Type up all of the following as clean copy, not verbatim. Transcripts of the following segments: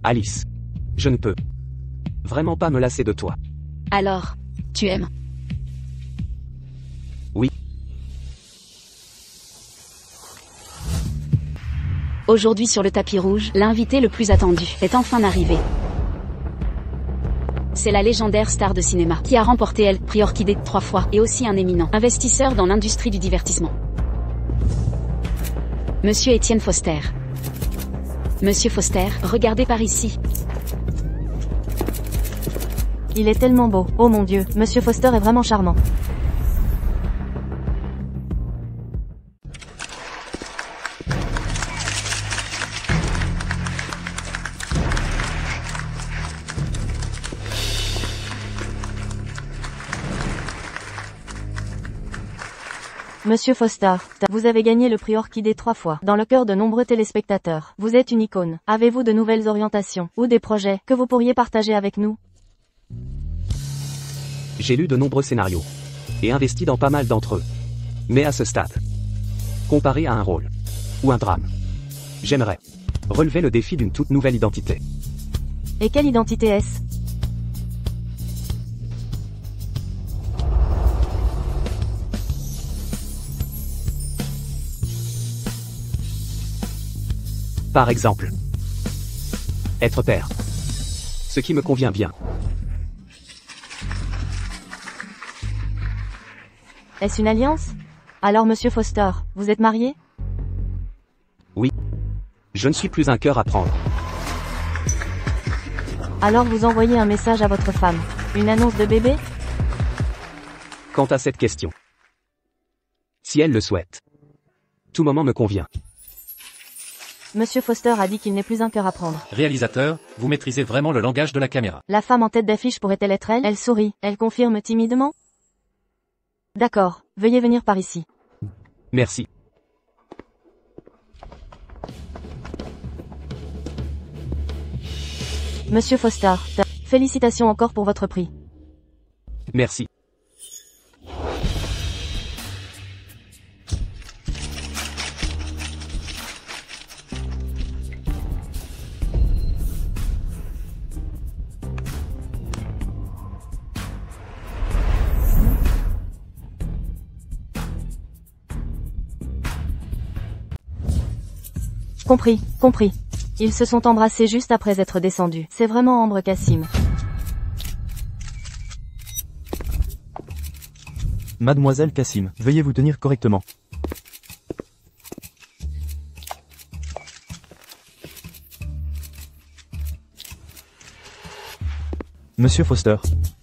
Alice. Je ne peux vraiment pas me lasser de toi. Alors, tu aimes? Oui. Aujourd'hui sur le tapis rouge, l'invité le plus attendu est enfin arrivé. C'est la légendaire star de cinéma, qui a remporté le prix Orchidée 3 fois, et aussi un éminent investisseur dans l'industrie du divertissement. Monsieur Étienne Foster. Monsieur Foster, regardez par ici. Il est tellement beau. Oh mon Dieu, Monsieur Foster est vraiment charmant. Monsieur Foster, vous avez gagné le prix Orchidée 3 fois, dans le cœur de nombreux téléspectateurs. Vous êtes une icône. Avez-vous de nouvelles orientations, ou des projets, que vous pourriez partager avec nous? J'ai lu de nombreux scénarios. Et investi dans pas mal d'entre eux. Mais à ce stade, comparé à un rôle, ou un drame, j'aimerais relever le défi d'une toute nouvelle identité. Et quelle identité est-ce? Par exemple, être père. Ce qui me convient bien. Est-ce une alliance? Alors Monsieur Foster, vous êtes marié? Oui. Je ne suis plus un cœur à prendre. Alors vous envoyez un message à votre femme. Une annonce de bébé? Quant à cette question, si elle le souhaite, tout moment me convient. Monsieur Foster a dit qu'il n'est plus un cœur à prendre. Réalisateur, vous maîtrisez vraiment le langage de la caméra. La femme en tête d'affiche pourrait-elle être elle? Elle sourit. Elle confirme timidement. D'accord, veuillez venir par ici. Merci. Monsieur Foster, félicitations encore pour votre prix. Merci. Compris, compris. Ils se sont embrassés juste après être descendus. C'est vraiment Ambre Kassim. Mademoiselle Kassim, veuillez vous tenir correctement. Monsieur Foster,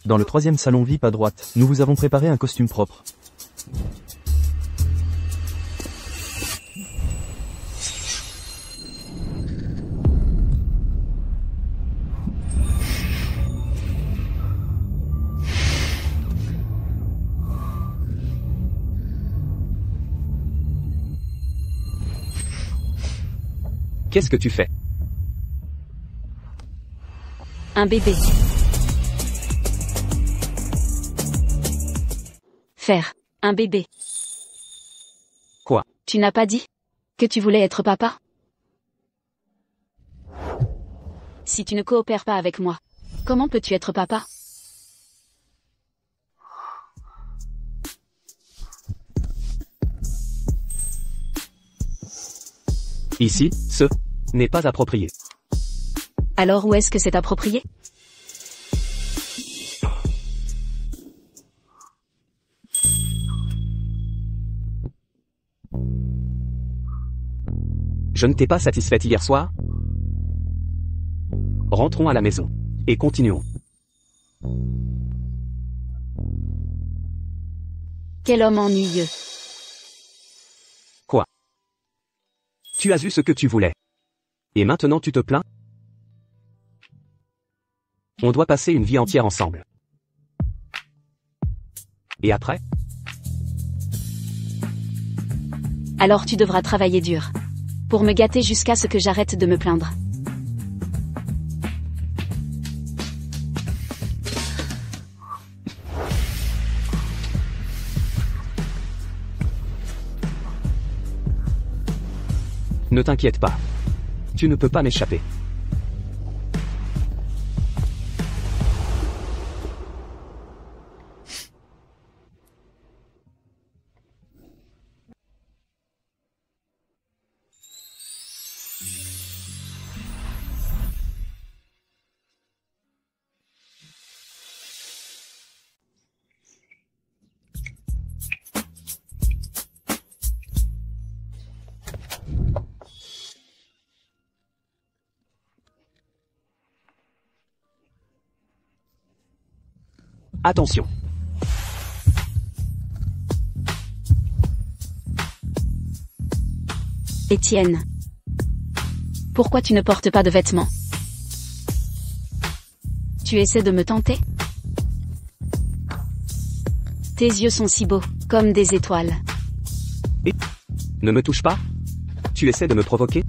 dans le 3e salon VIP à droite, nous vous avons préparé un costume propre. Qu'est-ce que tu fais? Un bébé. Faire un bébé. Quoi? Tu n'as pas dit que tu voulais être papa? Si tu ne coopères pas avec moi, comment peux-tu être papa? Ici, ce n'est pas approprié. Alors où est-ce que c'est approprié? Je ne t'ai pas satisfaite hier soir? Rentrons à la maison. Et continuons. Quel homme ennuyeux. Quoi? Tu as eu ce que tu voulais. Et maintenant tu te plains? On doit passer une vie entière ensemble. Et après? Alors tu devras travailler dur. Pour me gâter jusqu'à ce que j'arrête de me plaindre. Ne t'inquiète pas. Tu ne peux pas m'échapper. Attention. Étienne. Pourquoi tu ne portes pas de vêtements? Tu essaies de me tenter? Tes yeux sont si beaux, comme des étoiles. Et ne me touche pas. Tu essaies de me provoquer?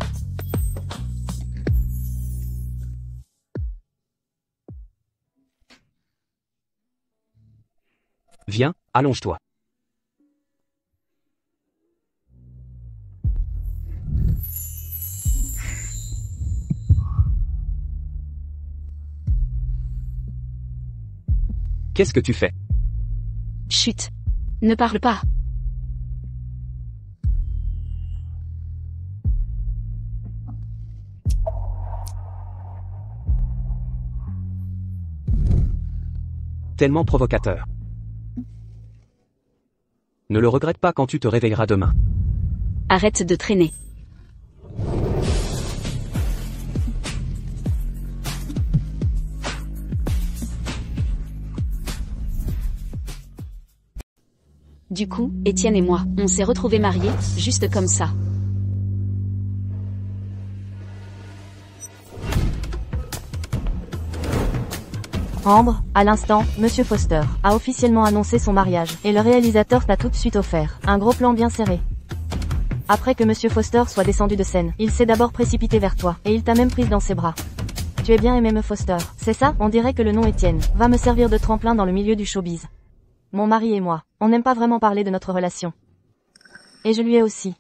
Viens, allonge-toi. Qu'est-ce que tu fais? Chut. Ne parle pas. Tellement provocateur. Ne le regrette pas quand tu te réveilleras demain. Arrête de traîner. Du coup, Étienne et moi, on s'est retrouvés mariés, juste comme ça. Ambre, à l'instant, Monsieur Foster a officiellement annoncé son mariage, et le réalisateur t'a tout de suite offert un gros plan bien serré. Après que Monsieur Foster soit descendu de scène, il s'est d'abord précipité vers toi, et il t'a même prise dans ses bras. Tu es bien aimé M. Foster, c'est ça? On dirait que le nom Étienne va me servir de tremplin dans le milieu du showbiz. Mon mari et moi, on n'aime pas vraiment parler de notre relation. Et je lui ai aussi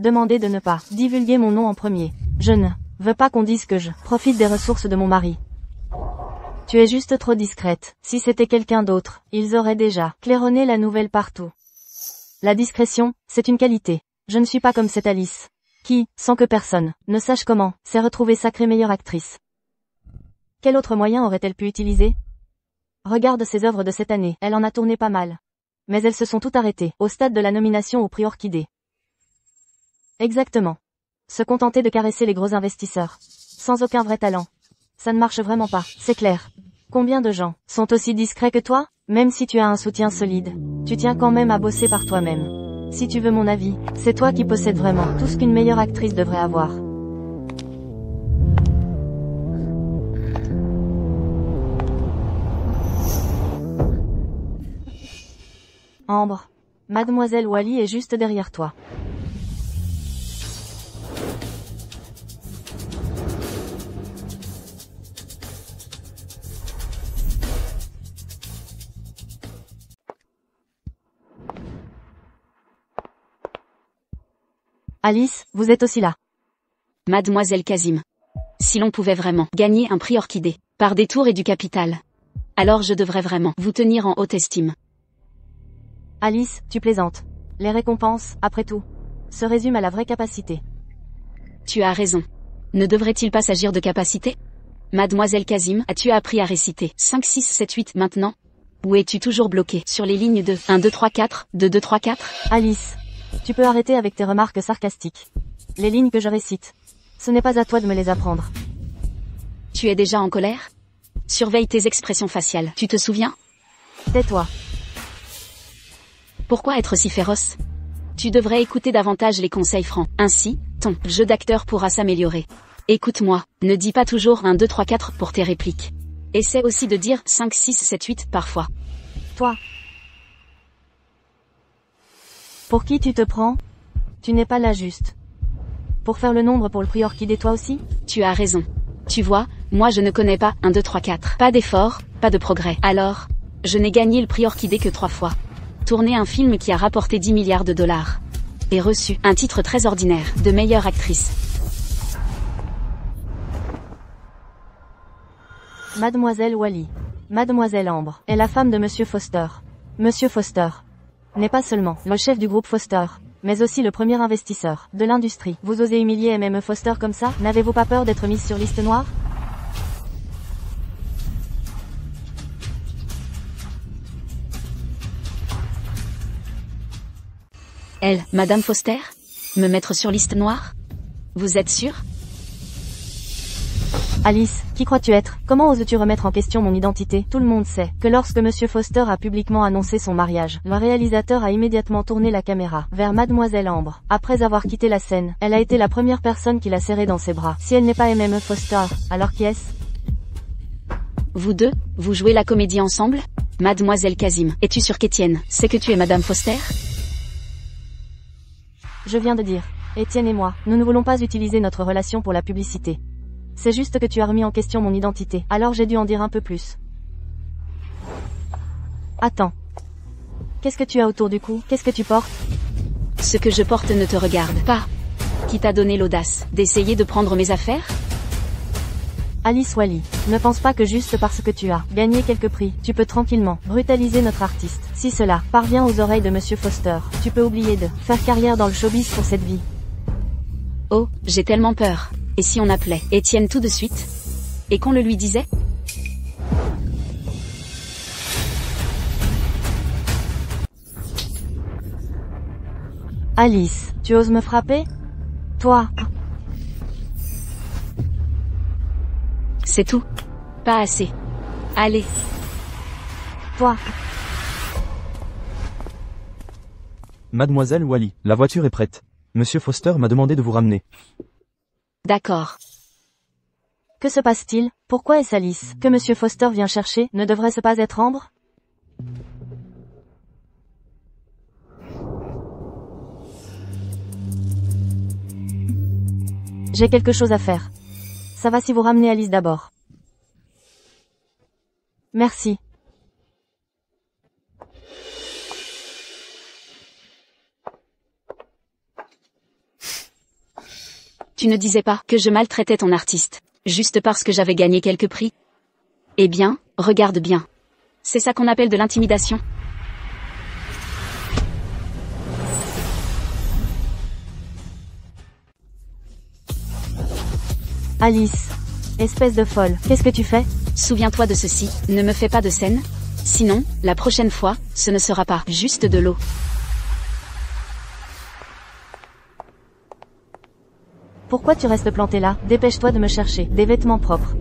demandé de ne pas divulguer mon nom en premier. Je ne veux pas qu'on dise que je profite des ressources de mon mari. Tu es juste trop discrète. Si c'était quelqu'un d'autre, ils auraient déjà claironné la nouvelle partout. La discrétion, c'est une qualité. Je ne suis pas comme cette Alice, qui, sans que personne ne sache comment, s'est retrouvée sacrée meilleure actrice. Quel autre moyen aurait-elle pu utiliser? Regarde ses œuvres de cette année, elle en a tourné pas mal. Mais elles se sont toutes arrêtées, au stade de la nomination au prix Orchidée. Exactement. Se contenter de caresser les gros investisseurs. Sans aucun vrai talent. Ça ne marche vraiment pas, c'est clair. Combien de gens sont aussi discrets que toi? Même si tu as un soutien solide, tu tiens quand même à bosser par toi-même. Si tu veux mon avis, c'est toi qui possèdes vraiment tout ce qu'une meilleure actrice devrait avoir. Ambre. Mademoiselle Wally est juste derrière toi. Alice, vous êtes aussi là. Mademoiselle Kazim. Si l'on pouvait vraiment gagner un prix Orchidée, par des tours et du capital, alors je devrais vraiment vous tenir en haute estime. Alice, tu plaisantes. Les récompenses, après tout, se résument à la vraie capacité. Tu as raison. Ne devrait-il pas s'agir de capacité? Mademoiselle Kazim, as-tu appris à réciter 5, 6, 7, 8 maintenant? Ou es-tu toujours bloqué sur les lignes de 1, 2, 3, 4, 2, 2, 3, 4? Alice, tu peux arrêter avec tes remarques sarcastiques. Les lignes que je récite, ce n'est pas à toi de me les apprendre. Tu es déjà en colère? Surveille tes expressions faciales, tu te souviens? Tais-toi. Pourquoi être si féroce? Tu devrais écouter davantage les conseils francs. Ainsi, ton jeu d'acteur pourra s'améliorer. Écoute-moi, ne dis pas toujours 1, 2, 3, 4 pour tes répliques. Essaie aussi de dire 5, 6, 7, 8 parfois. Toi. Pour qui tu te prends? Tu n'es pas là juste pour faire le nombre pour le prix Orchidée toi aussi? Tu as raison. Tu vois, moi je ne connais pas 1, 2, 3, 4. Pas d'effort, pas de progrès. Alors, je n'ai gagné le prix Orchidée que 3 fois. Tourné un film qui a rapporté 10 milliards de dollars. Et reçu un titre très ordinaire de meilleure actrice. Mademoiselle Wally. Mademoiselle Ambre est la femme de Monsieur Foster. Monsieur Foster n'est pas seulement le chef du groupe Foster, mais aussi le premier investisseur de l'industrie. Vous osez humilier M.M. Foster comme ça? N'avez-vous pas peur d'être mise sur liste noire? Elle, Madame Foster? Me mettre sur liste noire? Vous êtes sûr? Alice, qui crois-tu être? Comment oses-tu remettre en question mon identité? Tout le monde sait que lorsque Monsieur Foster a publiquement annoncé son mariage, le réalisateur a immédiatement tourné la caméra vers Mademoiselle Ambre. Après avoir quitté la scène, elle a été la première personne qui l'a serrée dans ses bras. Si elle n'est pas MME Foster, alors qui est-ce? Vous deux, vous jouez la comédie ensemble? Mademoiselle Kazim, es-tu sûre qu'Étienne sait que tu es Madame Foster? Je viens de dire. Étienne et moi, nous ne voulons pas utiliser notre relation pour la publicité. C'est juste que tu as remis en question mon identité, alors j'ai dû en dire un peu plus. Attends. Qu'est-ce que tu as autour du cou? Qu'est-ce que tu portes? Ce que je porte ne te regarde pas. Qui t'a donné l'audace d'essayer de prendre mes affaires? Alice Wally, ne pense pas que juste parce que tu as gagné quelques prix, tu peux tranquillement brutaliser notre artiste. Si cela parvient aux oreilles de Monsieur Foster, tu peux oublier de faire carrière dans le showbiz pour cette vie. Oh, j'ai tellement peur. Et si on appelait Étienne tout de suite? Et qu'on le lui disait? Alice, tu oses me frapper? Toi? C'est tout. Pas assez. Allez. Toi? Mademoiselle Wally, la voiture est prête. Monsieur Foster m'a demandé de vous ramener. D'accord. Que se passe-t-il? Pourquoi est-ce Alice que Monsieur Foster vient chercher? Ne devrait-ce pas être Ambre? J'ai quelque chose à faire. Ça va si vous ramenez Alice d'abord. Merci. Tu ne disais pas que je maltraitais ton artiste, juste parce que j'avais gagné quelques prix? Eh bien, regarde bien. C'est ça qu'on appelle de l'intimidation. Alice. Espèce de folle, qu'est-ce que tu fais? Souviens-toi de ceci, ne me fais pas de scène. Sinon, la prochaine fois, ce ne sera pas juste de l'eau. Pourquoi tu restes planté là? Dépêche-toi de me chercher des vêtements propres.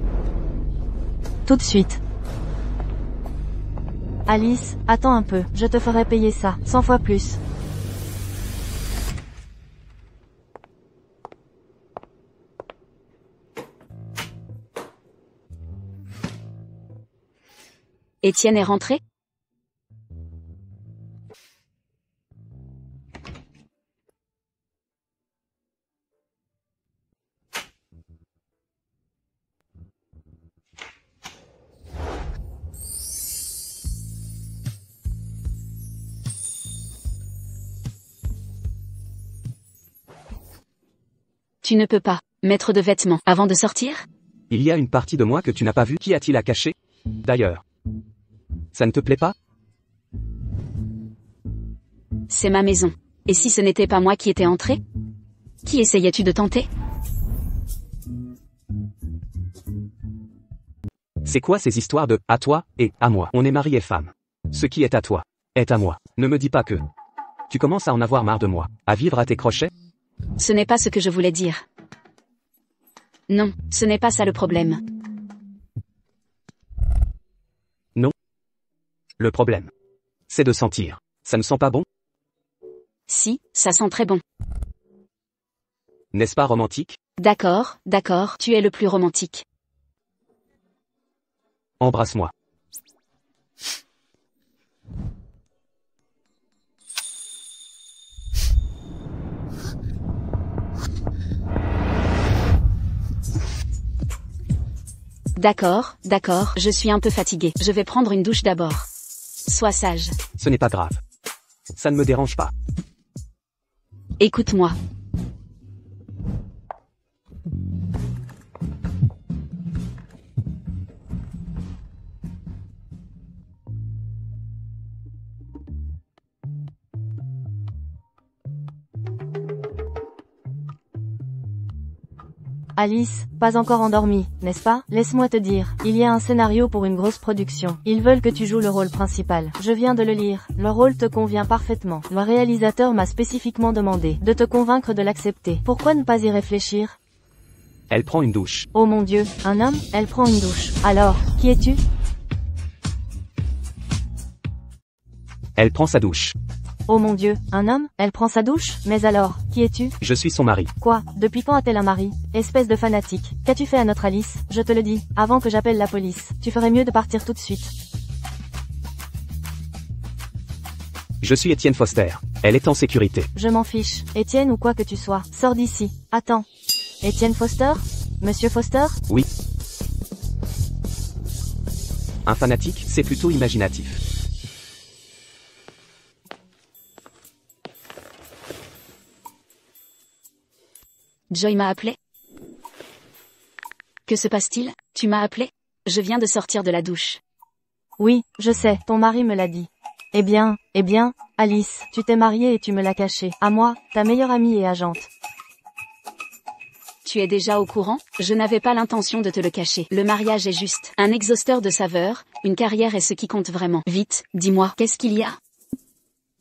Tout de suite. Alice, attends un peu, je te ferai payer ça, 100 fois plus. Étienne est rentré? Tu ne peux pas mettre de vêtements avant de sortir? Il y a une partie de moi que tu n'as pas vue. Qui a-t-il à cacher? D'ailleurs. Ça ne te plaît pas? C'est ma maison. Et si ce n'était pas moi qui étais entré? Qui essayais-tu de tenter? C'est quoi ces histoires de « à toi » et « à moi »? On est mari et femme. Ce qui est à toi, est à moi. Ne me dis pas que tu commences à en avoir marre de moi, à vivre à tes crochets? Ce n'est pas ce que je voulais dire. Non, ce n'est pas ça le problème. Non. Le problème, c'est de sentir. Ça ne sent pas bon? Si, ça sent très bon. N'est-ce pas romantique? D'accord, d'accord, tu es le plus romantique. Embrasse-moi. D'accord, d'accord, je suis un peu fatiguée. Je vais prendre une douche d'abord. Sois sage. Ce n'est pas grave. Ça ne me dérange pas. Écoute-moi. Alice, pas encore endormie, n'est-ce pas? Laisse-moi te dire, il y a un scénario pour une grosse production. Ils veulent que tu joues le rôle principal. Je viens de le lire. Le rôle te convient parfaitement. Le réalisateur m'a spécifiquement demandé de te convaincre de l'accepter. Pourquoi ne pas y réfléchir? Elle prend une douche. Oh mon Dieu, un homme, elle prend une douche. Alors, qui es-tu? Elle prend sa douche. Oh mon Dieu, un homme, elle prend sa douche? Mais alors, qui es-tu? Je suis son mari. Quoi? Depuis quand a-t-elle un mari? Espèce de fanatique. Qu'as-tu fait à notre Alice? Je te le dis, avant que j'appelle la police. Tu ferais mieux de partir tout de suite. Je suis Étienne Foster. Elle est en sécurité. Je m'en fiche. Étienne ou quoi que tu sois. Sors d'ici. Attends. Étienne Foster? Monsieur Foster? Oui. Un fanatique, c'est plutôt imaginatif. Joy m'a appelé? Que se passe-t-il? Tu m'as appelé? Je viens de sortir de la douche. Oui, je sais, ton mari me l'a dit. Eh bien, Alice, tu t'es mariée et tu me l'as caché. À moi, ta meilleure amie et agente. Tu es déjà au courant? Je n'avais pas l'intention de te le cacher. Le mariage est juste un exhausteur de saveurs, une carrière est ce qui compte vraiment. Vite, dis-moi, qu'est-ce qu'il y a?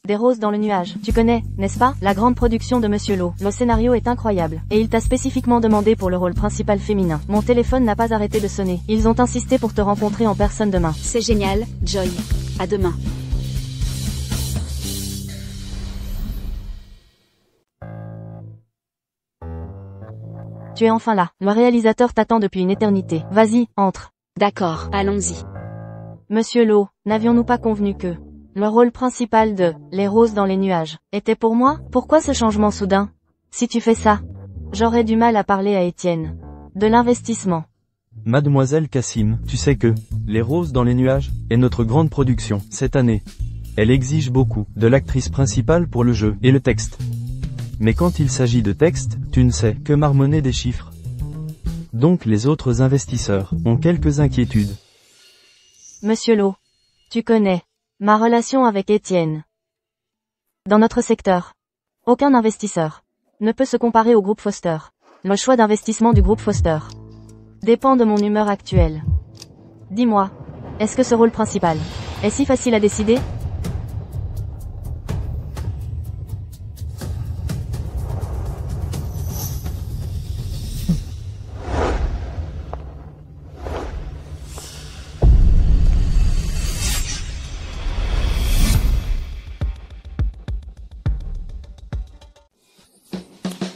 Des roses dans le nuage. Tu connais, n'est-ce pas, la grande production de Monsieur Lowe. Le scénario est incroyable. Et il t'a spécifiquement demandé pour le rôle principal féminin. Mon téléphone n'a pas arrêté de sonner. Ils ont insisté pour te rencontrer en personne demain. C'est génial, Joy. À demain. Tu es enfin là. Le réalisateur t'attend depuis une éternité. Vas-y, entre. D'accord, allons-y. Monsieur Lowe, n'avions-nous pas convenu que le rôle principal de Les roses dans les nuages était pour moi? Pourquoi ce changement soudain? Si tu fais ça, j'aurais du mal à parler à Étienne. De l'investissement. Mademoiselle Cassim, tu sais que Les roses dans les nuages est notre grande production cette année. Elle exige beaucoup de l'actrice principale pour le jeu et le texte. Mais quand il s'agit de texte, tu ne sais que marmonner des chiffres. Donc les autres investisseurs ont quelques inquiétudes. Monsieur Lowe, tu connais ma relation avec Étienne. Dans notre secteur, aucun investisseur ne peut se comparer au groupe Foster. Le choix d'investissement du groupe Foster dépend de mon humeur actuelle. Dis-moi, est-ce que ce rôle principal est si facile à décider?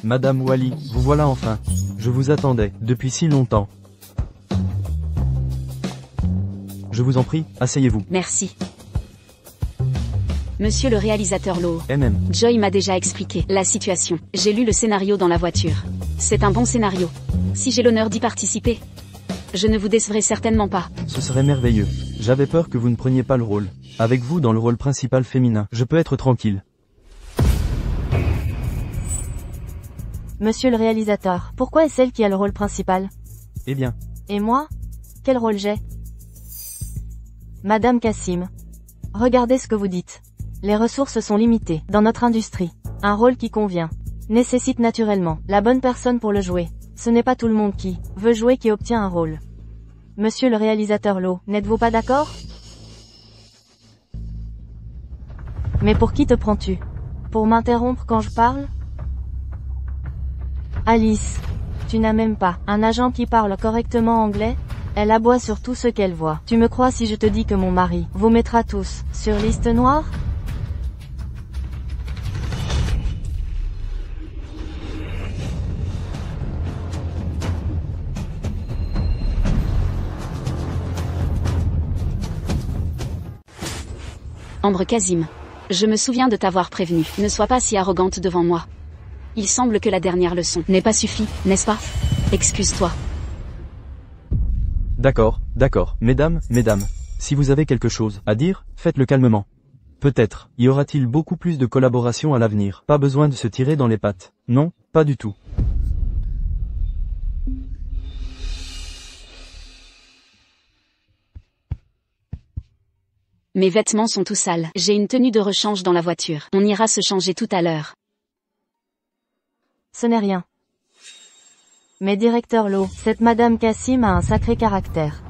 Madame Wally, vous voilà enfin. Je vous attendais, depuis si longtemps. Je vous en prie, asseyez-vous. Merci. Monsieur le réalisateur Lowe. Joy m'a déjà expliqué la situation. J'ai lu le scénario dans la voiture. C'est un bon scénario. Si j'ai l'honneur d'y participer, je ne vous décevrai certainement pas. Ce serait merveilleux. J'avais peur que vous ne preniez pas le rôle. Avec vous dans le rôle principal féminin, je peux être tranquille. Monsieur le réalisateur, pourquoi est-ce elle qui a le rôle principal? Eh bien. Et moi? Quel rôle j'ai? Madame Cassim. Regardez ce que vous dites. Les ressources sont limitées dans notre industrie. Un rôle qui convient nécessite naturellement la bonne personne pour le jouer. Ce n'est pas tout le monde qui veut jouer qui obtient un rôle. Monsieur le réalisateur Lowe, n'êtes-vous pas d'accord? Mais pour qui te prends-tu? Pour m'interrompre quand je parle? Alice, tu n'as même pas un agent qui parle correctement anglais? Elle aboie sur tout ce qu'elle voit. Tu me crois si je te dis que mon mari vous mettra tous sur liste noire? Ambre Cassim. Je me souviens de t'avoir prévenu. Ne sois pas si arrogante devant moi. Il semble que la dernière leçon n'ait pas suffi, n'est-ce pas? Excuse-toi. D'accord. Mesdames, si vous avez quelque chose à dire, faites-le calmement. Peut-être y aura-t-il beaucoup plus de collaboration à l'avenir. Pas besoin de se tirer dans les pattes. Non, pas du tout. Mes vêtements sont tout sales. J'ai une tenue de rechange dans la voiture. On ira se changer tout à l'heure. Ce n'est rien. Mais directeur Lowe, cette Madame Cassim a un sacré caractère.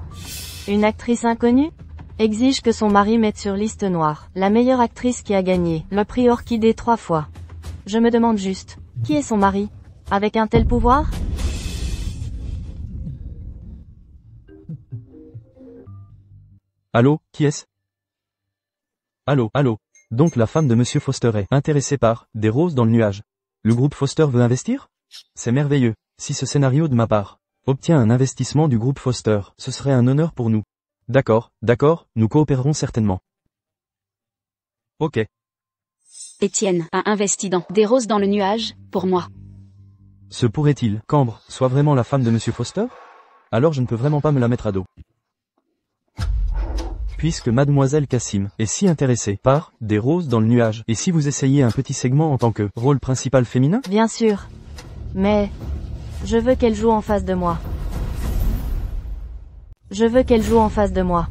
Une actrice inconnue exige que son mari mette sur liste noire la meilleure actrice qui a gagné le prix Orchidée 3 fois. Je me demande juste, qui est son mari? Avec un tel pouvoir? Allô, qui est-ce? Allô, allô. Donc la femme de Monsieur Foster est intéressée par des roses dans le nuage. Le groupe Foster veut investir? C'est merveilleux. Si ce scénario de ma part obtient un investissement du groupe Foster, ce serait un honneur pour nous. D'accord, d'accord, nous coopérerons certainement. Ok. Étienne a investi dans des roses dans le nuage, pour moi. Se pourrait-il qu'Ambre soit vraiment la femme de Monsieur Foster? Alors je ne peux vraiment pas me la mettre à dos. Puisque Mademoiselle Cassim est si intéressée par des roses dans le nuage, et si vous essayez un petit segment en tant que rôle principal féminin? Bien sûr. Mais... je veux qu'elle joue en face de moi. Je veux qu'elle joue en face de moi.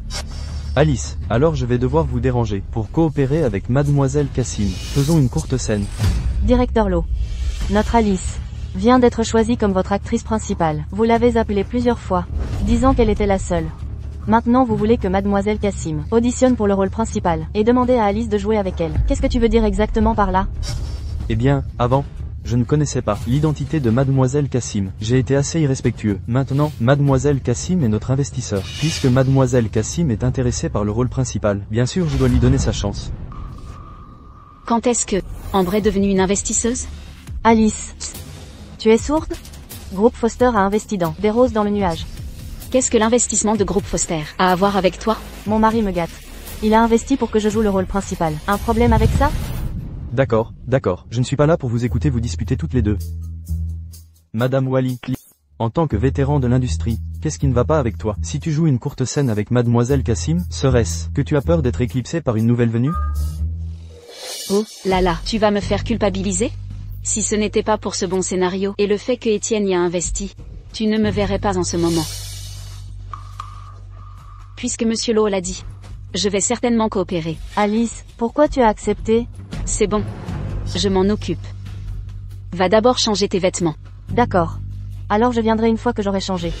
Alice, alors je vais devoir vous déranger pour coopérer avec Mademoiselle Cassim. Faisons une courte scène. Directeur Lowe. Notre Alice vient d'être choisie comme votre actrice principale. Vous l'avez appelée plusieurs fois, disant qu'elle était la seule. Maintenant vous voulez que Mademoiselle Cassim auditionne pour le rôle principal, et demandez à Alice de jouer avec elle. Qu'est-ce que tu veux dire exactement par là? Eh bien, avant, je ne connaissais pas l'identité de Mademoiselle Cassim. J'ai été assez irrespectueux. Maintenant, Mademoiselle Cassim est notre investisseur. Puisque Mademoiselle Cassim est intéressée par le rôle principal, bien sûr je dois lui donner sa chance. Quand est-ce que Ambre est devenue une investisseuse? Alice, tu es sourde? Groupe Foster a investi dans des roses dans le nuage. Qu'est-ce que l'investissement de groupe Foster a à voir avec toi? Mon mari me gâte. Il a investi pour que je joue le rôle principal. Un problème avec ça? D'accord, d'accord, je ne suis pas là pour vous écouter vous disputer toutes les deux. Madame Wally, en tant que vétéran de l'industrie, qu'est-ce qui ne va pas avec toi? Si tu joues une courte scène avec Mademoiselle Cassim, serait-ce que tu as peur d'être éclipsé par une nouvelle venue? Oh là là, tu vas me faire culpabiliser? Si ce n'était pas pour ce bon scénario et le fait que Étienne y a investi, tu ne me verrais pas en ce moment. Puisque Monsieur Lowe l'a dit, je vais certainement coopérer. Alice, pourquoi tu as accepté? C'est bon. Je m'en occupe. Va d'abord changer tes vêtements. D'accord. Alors je viendrai une fois que j'aurai changé.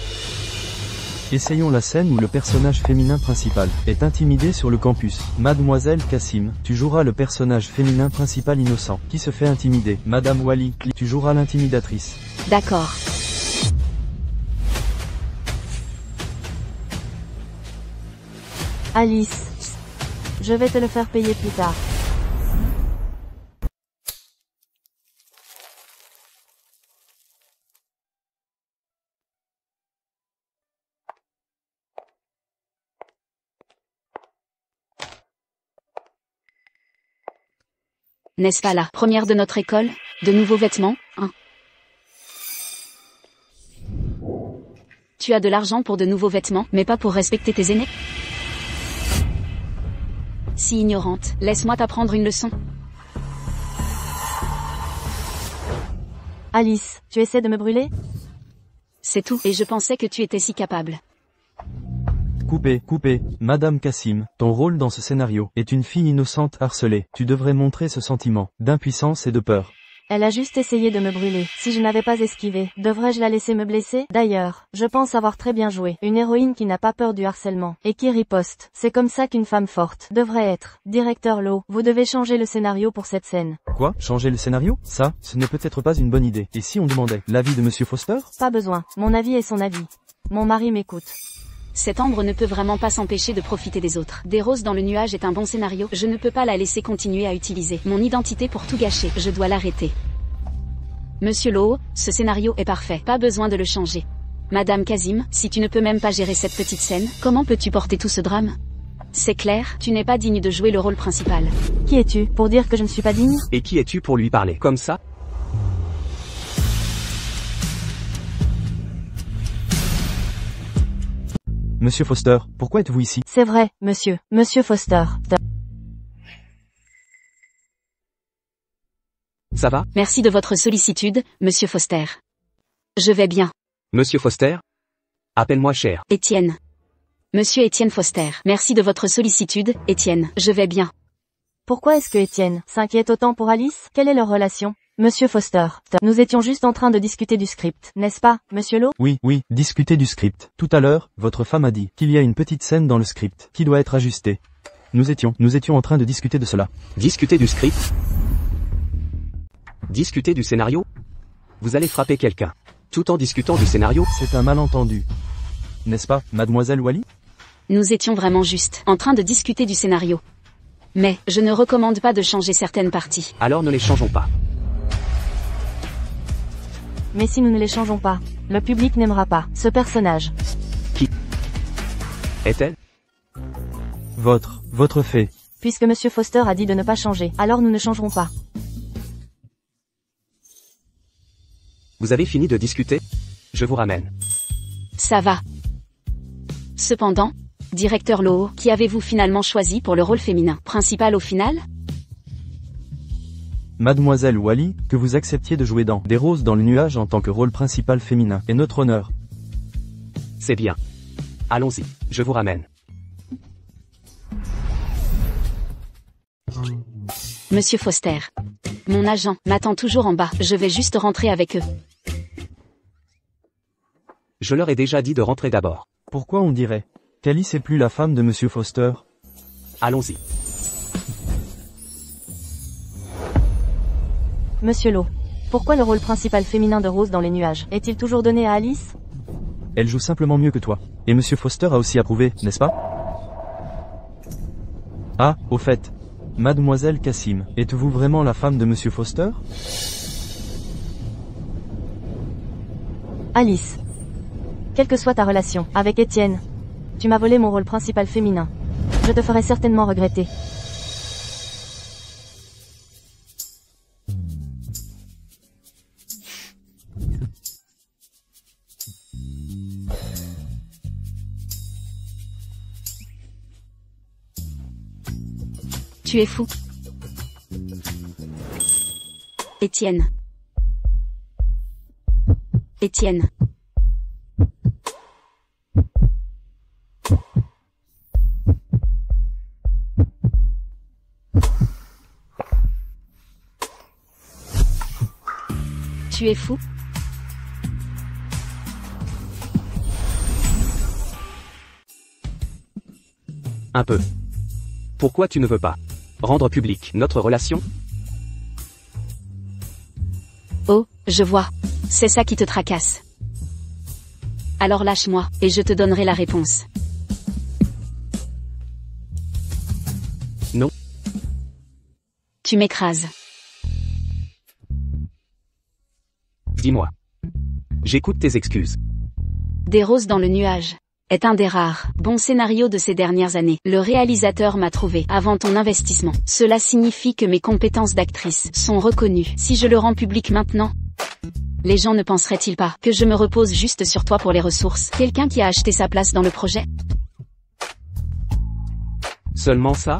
Essayons la scène où le personnage féminin principal est intimidé sur le campus. Mademoiselle Cassim, tu joueras le personnage féminin principal innocent, qui se fait intimider. Madame Wally, tu joueras l'intimidatrice. D'accord. Alice, je vais te le faire payer plus tard. N'est-ce pas la première de notre école? De nouveaux vêtements, hein? Tu as de l'argent pour de nouveaux vêtements, mais pas pour respecter tes aînés? Si ignorante, laisse-moi t'apprendre une leçon. Alice, tu essaies de me brûler? C'est tout, et je pensais que tu étais si capable. Coupé, coupé. Madame Cassim, ton rôle dans ce scénario est une fille innocente harcelée. Tu devrais montrer ce sentiment d'impuissance et de peur. Elle a juste essayé de me brûler. Si je n'avais pas esquivé, devrais-je la laisser me blesser? D'ailleurs, je pense avoir très bien joué. Une héroïne qui n'a pas peur du harcèlement, et qui riposte. C'est comme ça qu'une femme forte devrait être. Directeur Lowe, vous devez changer le scénario pour cette scène. Quoi? Changer le scénario? Ça, ce n'est peut-être pas une bonne idée. Et si on demandait l'avis de Monsieur Foster? Pas besoin. Mon avis est son avis. Mon mari m'écoute. Cette Ambre ne peut vraiment pas s'empêcher de profiter des autres. Des roses dans le nuage est un bon scénario, je ne peux pas la laisser continuer à utiliser mon identité pour tout gâcher, je dois l'arrêter. Monsieur Lowe, ce scénario est parfait, pas besoin de le changer. Madame Cassim, si tu ne peux même pas gérer cette petite scène, comment peux-tu porter tout ce drame? C'est clair, tu n'es pas digne de jouer le rôle principal. Qui es-tu, pour dire que je ne suis pas digne? Et qui es-tu pour lui parler comme ça? Monsieur Foster, pourquoi êtes-vous ici? C'est vrai, monsieur. Monsieur Foster. Ça va? Merci de votre sollicitude, Monsieur Foster. Je vais bien. Monsieur Foster? Appelle-moi cher. Étienne. Monsieur Étienne Foster. Merci de votre sollicitude, Étienne. Je vais bien. Pourquoi est-ce que Étienne s'inquiète autant pour Alice? Quelle est leur relation? Monsieur Foster, nous étions juste en train de discuter du script, n'est-ce pas, Monsieur Lowe? Oui, oui, discuter du script. Tout à l'heure, votre femme a dit qu'il y a une petite scène dans le script qui doit être ajustée. Nous étions en train de discuter de cela. Discuter du script? Discuter du scénario? Vous allez frapper quelqu'un, tout en discutant du scénario? C'est un malentendu. N'est-ce pas, Mademoiselle Wally? Nous étions vraiment juste en train de discuter du scénario. Mais, je ne recommande pas de changer certaines parties. Alors ne les changeons pas. Mais si nous ne les changeons pas, le public n'aimera pas ce personnage. Est-elle? Votre fée. Puisque Monsieur Foster a dit de ne pas changer, alors nous ne changerons pas. Vous avez fini de discuter? Je vous ramène. Ça va. Cependant, directeur Loho, qui avez-vous finalement choisi pour le rôle féminin principal au final? Mademoiselle Wally, que vous acceptiez de jouer dans Des roses dans le nuage en tant que rôle principal féminin est notre honneur. C'est bien. Allons-y, je vous ramène. Monsieur Foster. Mon agent m'attend toujours en bas, je vais juste rentrer avec eux. Je leur ai déjà dit de rentrer d'abord. Pourquoi on dirait qu'Alice est plus la femme de Monsieur Foster? Allons-y. Monsieur Lowe. Pourquoi le rôle principal féminin de Rose dans les nuages est-il toujours donné à Alice? Elle joue simplement mieux que toi. Et Monsieur Foster a aussi approuvé, n'est-ce pas? Ah, au fait. Mademoiselle Cassim, êtes-vous vraiment la femme de Monsieur Foster? Alice. Quelle que soit ta relation avec Étienne, tu m'as volé mon rôle principal féminin. Je te ferai certainement regretter. Tu es fou. Étienne. Étienne. Tu es fou. Un peu. Pourquoi tu ne veux pas rendre public notre relation? Oh, je vois. C'est ça qui te tracasse. Alors lâche-moi, et je te donnerai la réponse. Non. Tu m'écrases. Dis-moi. J'écoute tes excuses. Des roses dans le nuage est un des rares bons scénarios de ces dernières années. Le réalisateur m'a trouvé avant ton investissement. Cela signifie que mes compétences d'actrice sont reconnues. Si je le rends public maintenant, les gens ne penseraient-ils pas que je me repose juste sur toi pour les ressources? Quelqu'un qui a acheté sa place dans le projet? Seulement ça?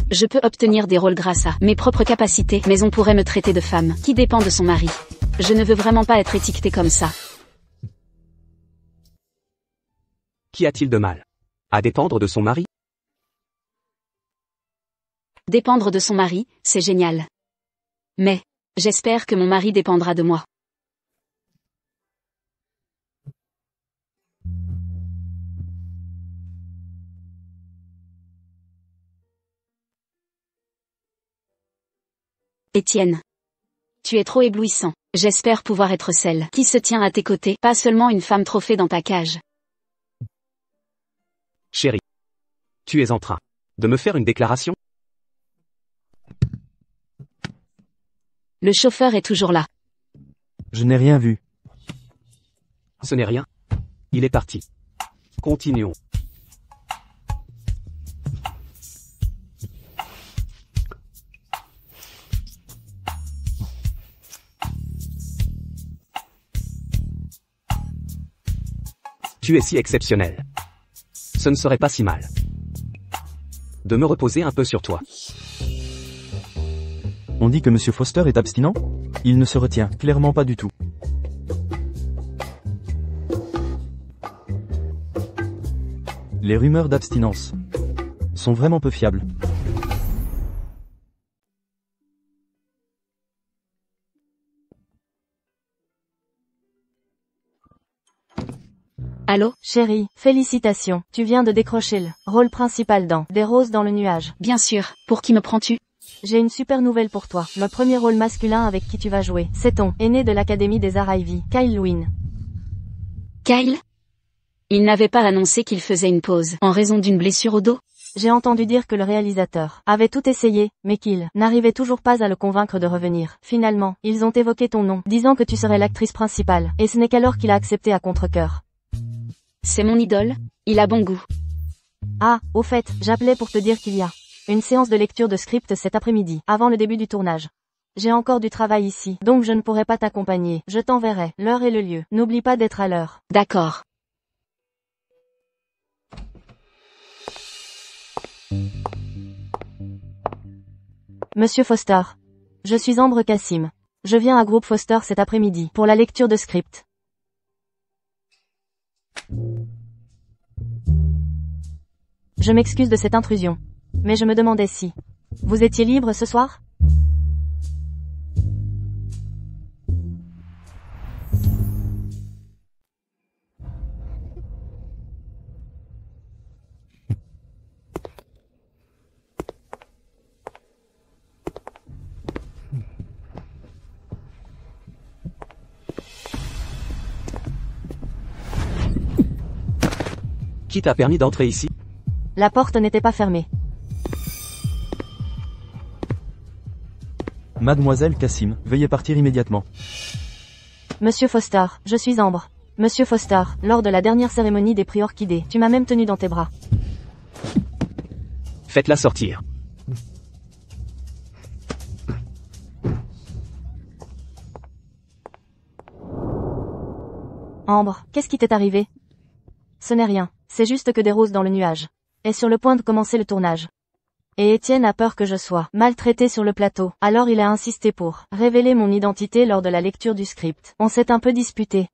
Je peux obtenir des rôles grâce à mes propres capacités, mais on pourrait me traiter de femme qui dépend de son mari. Je ne veux vraiment pas être étiquetée comme ça. Qu'y a-t-il de mal à dépendre de son mari? Dépendre de son mari, c'est génial. Mais, j'espère que mon mari dépendra de moi. Étienne. Tu es trop éblouissant. J'espère pouvoir être celle qui se tient à tes côtés, pas seulement une femme trophée dans ta cage. Chérie. Tu es en train de me faire une déclaration? Le chauffeur est toujours là. Je n'ai rien vu. Ce n'est rien. Il est parti. Continuons. Tu es si exceptionnel. Ce ne serait pas si mal de me reposer un peu sur toi. On dit que Monsieur Foster est abstinent? Il ne se retient clairement pas du tout. Les rumeurs d'abstinence sont vraiment peu fiables. Allô? Chérie, félicitations. Tu viens de décrocher le rôle principal dans Des roses dans le nuage. Bien sûr. Pour qui me prends-tu? J'ai une super nouvelle pour toi. Le premier rôle masculin avec qui tu vas jouer, c'est ton aîné de l'Académie des Arts Ivy, Kyle Lewin. Kyle? Il n'avait pas annoncé qu'il faisait une pause, en raison d'une blessure au dos. J'ai entendu dire que le réalisateur avait tout essayé, mais qu'il n'arrivait toujours pas à le convaincre de revenir. Finalement, ils ont évoqué ton nom, disant que tu serais l'actrice principale, et ce n'est qu'alors qu'il a accepté à contre-cœur. C'est mon idole, il a bon goût. Ah, au fait, j'appelais pour te dire qu'il y a une séance de lecture de script cet après-midi, avant le début du tournage. J'ai encore du travail ici, donc je ne pourrai pas t'accompagner. Je t'enverrai l'heure et le lieu. N'oublie pas d'être à l'heure. D'accord. Monsieur Foster. Je suis Ambre Kassim. Je viens à Groupe Foster cet après-midi, pour la lecture de script. Je m'excuse de cette intrusion. Mais je me demandais si vous étiez libre ce soir? Qui t'a permis d'entrer ici? La porte n'était pas fermée. Mademoiselle Kassim, veuillez partir immédiatement. Monsieur Foster, je suis Ambre. Monsieur Foster, lors de la dernière cérémonie des prix orchidées, tu m'as même tenu dans tes bras. Faites-la sortir. Ambre, qu'est-ce qui t'est arrivé? Ce n'est rien, c'est juste que des roses dans le nuage est sur le point de commencer le tournage. Et Étienne a peur que je sois maltraité sur le plateau, alors il a insisté pour révéler mon identité lors de la lecture du script. On s'est un peu disputé.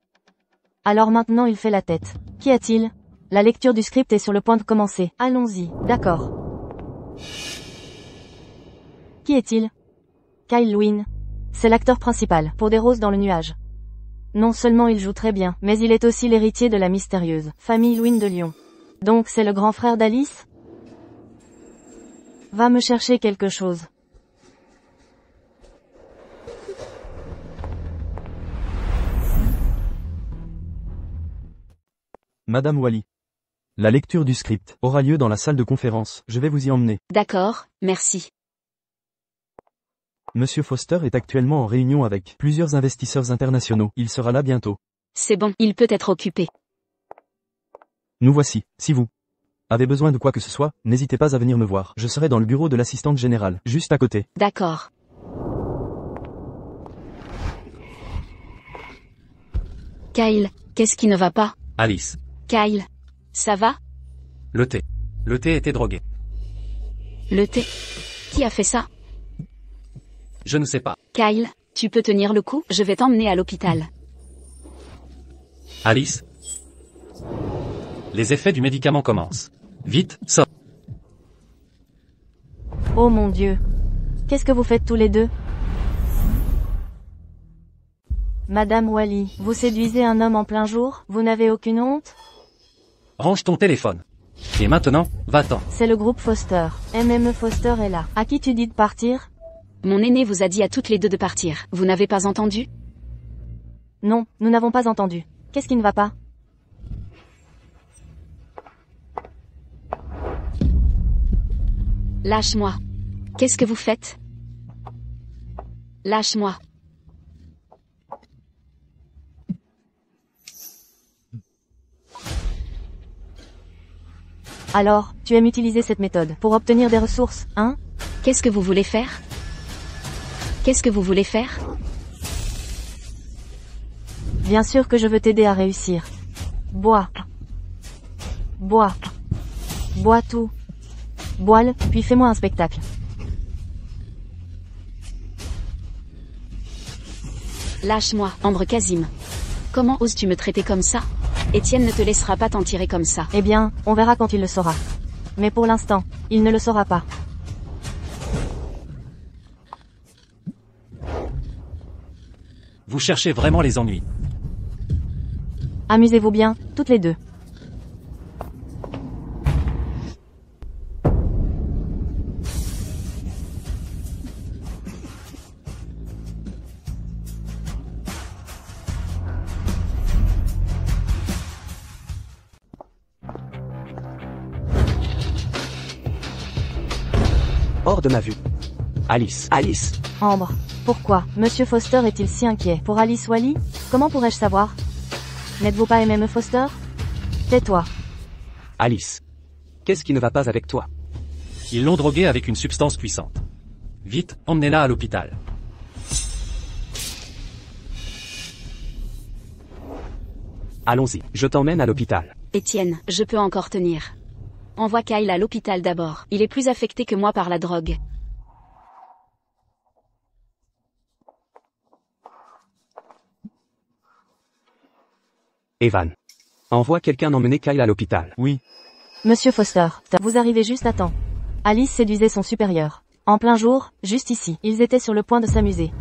Alors maintenant il fait la tête. Qu'y a-t-il? La lecture du script est sur le point de commencer. Allons-y, d'accord. Qui est-il? Kyle Lewin. C'est l'acteur principal, pour Des roses dans le nuage. Non seulement il joue très bien, mais il est aussi l'héritier de la mystérieuse famille Lewin de Lyon. Donc c'est le grand frère d'Alice? Va me chercher quelque chose. Madame Wally. La lecture du script aura lieu dans la salle de conférence. Je vais vous y emmener. D'accord, merci. Monsieur Foster est actuellement en réunion avec plusieurs investisseurs internationaux. Il sera là bientôt. C'est bon, il peut être occupé. Nous voici. Si vous avez besoin de quoi que ce soit, n'hésitez pas à venir me voir. Je serai dans le bureau de l'assistante générale, juste à côté. D'accord. Kyle, qu'est-ce qui ne va pas? Alice. Kyle, ça va? Le thé. Le thé était drogué. Le thé. Qui a fait ça? Je ne sais pas. Kyle, tu peux tenir le coup? Je vais t'emmener à l'hôpital. Alice. Les effets du médicament commencent. Vite, sors. Oh mon Dieu. Qu'est-ce que vous faites tous les deux? Madame Wally, vous séduisez un homme en plein jour? Vous n'avez aucune honte? Range ton téléphone. Et maintenant, va-t'en. C'est le groupe Foster. MME Foster est là. À qui tu dis de partir? Mon aîné vous a dit à toutes les deux de partir. Vous n'avez pas entendu? Non, nous n'avons pas entendu. Qu'est-ce qui ne va pas? Lâche-moi. Qu'est-ce que vous faites? Lâche-moi. Alors, tu aimes utiliser cette méthode pour obtenir des ressources, hein? Qu'est-ce que vous voulez faire? Qu'est-ce que vous voulez faire? Bien sûr que je veux t'aider à réussir. Bois. Bois. Bois tout. Bois-le, puis fais-moi un spectacle. Lâche-moi, Ambre Kassim. Comment oses-tu me traiter comme ça? Étienne ne te laissera pas t'en tirer comme ça. Eh bien, on verra quand il le saura. Mais pour l'instant, il ne le saura pas. Vous cherchez vraiment les ennuis. Amusez-vous bien, toutes les deux. de ma vue. Alice. Alice. Ambre. Pourquoi Monsieur Foster est-il si inquiet pour Alice Wally? Comment pourrais-je savoir? N'êtes-vous pas aimé M. Foster? Tais-toi. Alice. Qu'est-ce qui ne va pas avec toi? Ils l'ont droguée avec une substance puissante. Vite, emmenez-la à l'hôpital. Allons-y, je t'emmène à l'hôpital. Étienne, je peux encore tenir. Envoie Kyle à l'hôpital d'abord. Il est plus affecté que moi par la drogue. Evan. Envoie quelqu'un emmener Kyle à l'hôpital. Oui. Monsieur Foster, vous arrivez juste à temps. Alice séduisait son supérieur. En plein jour, juste ici. Ils étaient sur le point de s'amuser.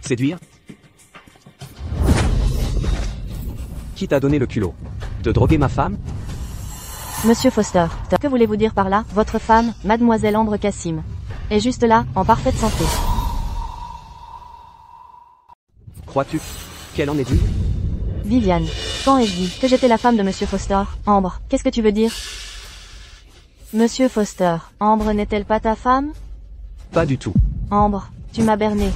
Séduire? Qui t'a donné le culot? De droguer ma femme? Monsieur Foster, que voulez-vous dire par là? Votre femme, mademoiselle Ambre Cassim, est juste là, en parfaite santé. Crois-tu qu'elle en est digne? Viviane, quand ai-je dit que j'étais la femme de Monsieur Foster? Ambre, qu'est-ce que tu veux dire? Monsieur Foster, Ambre n'est-elle pas ta femme? Pas du tout. Ambre, tu m'as berné.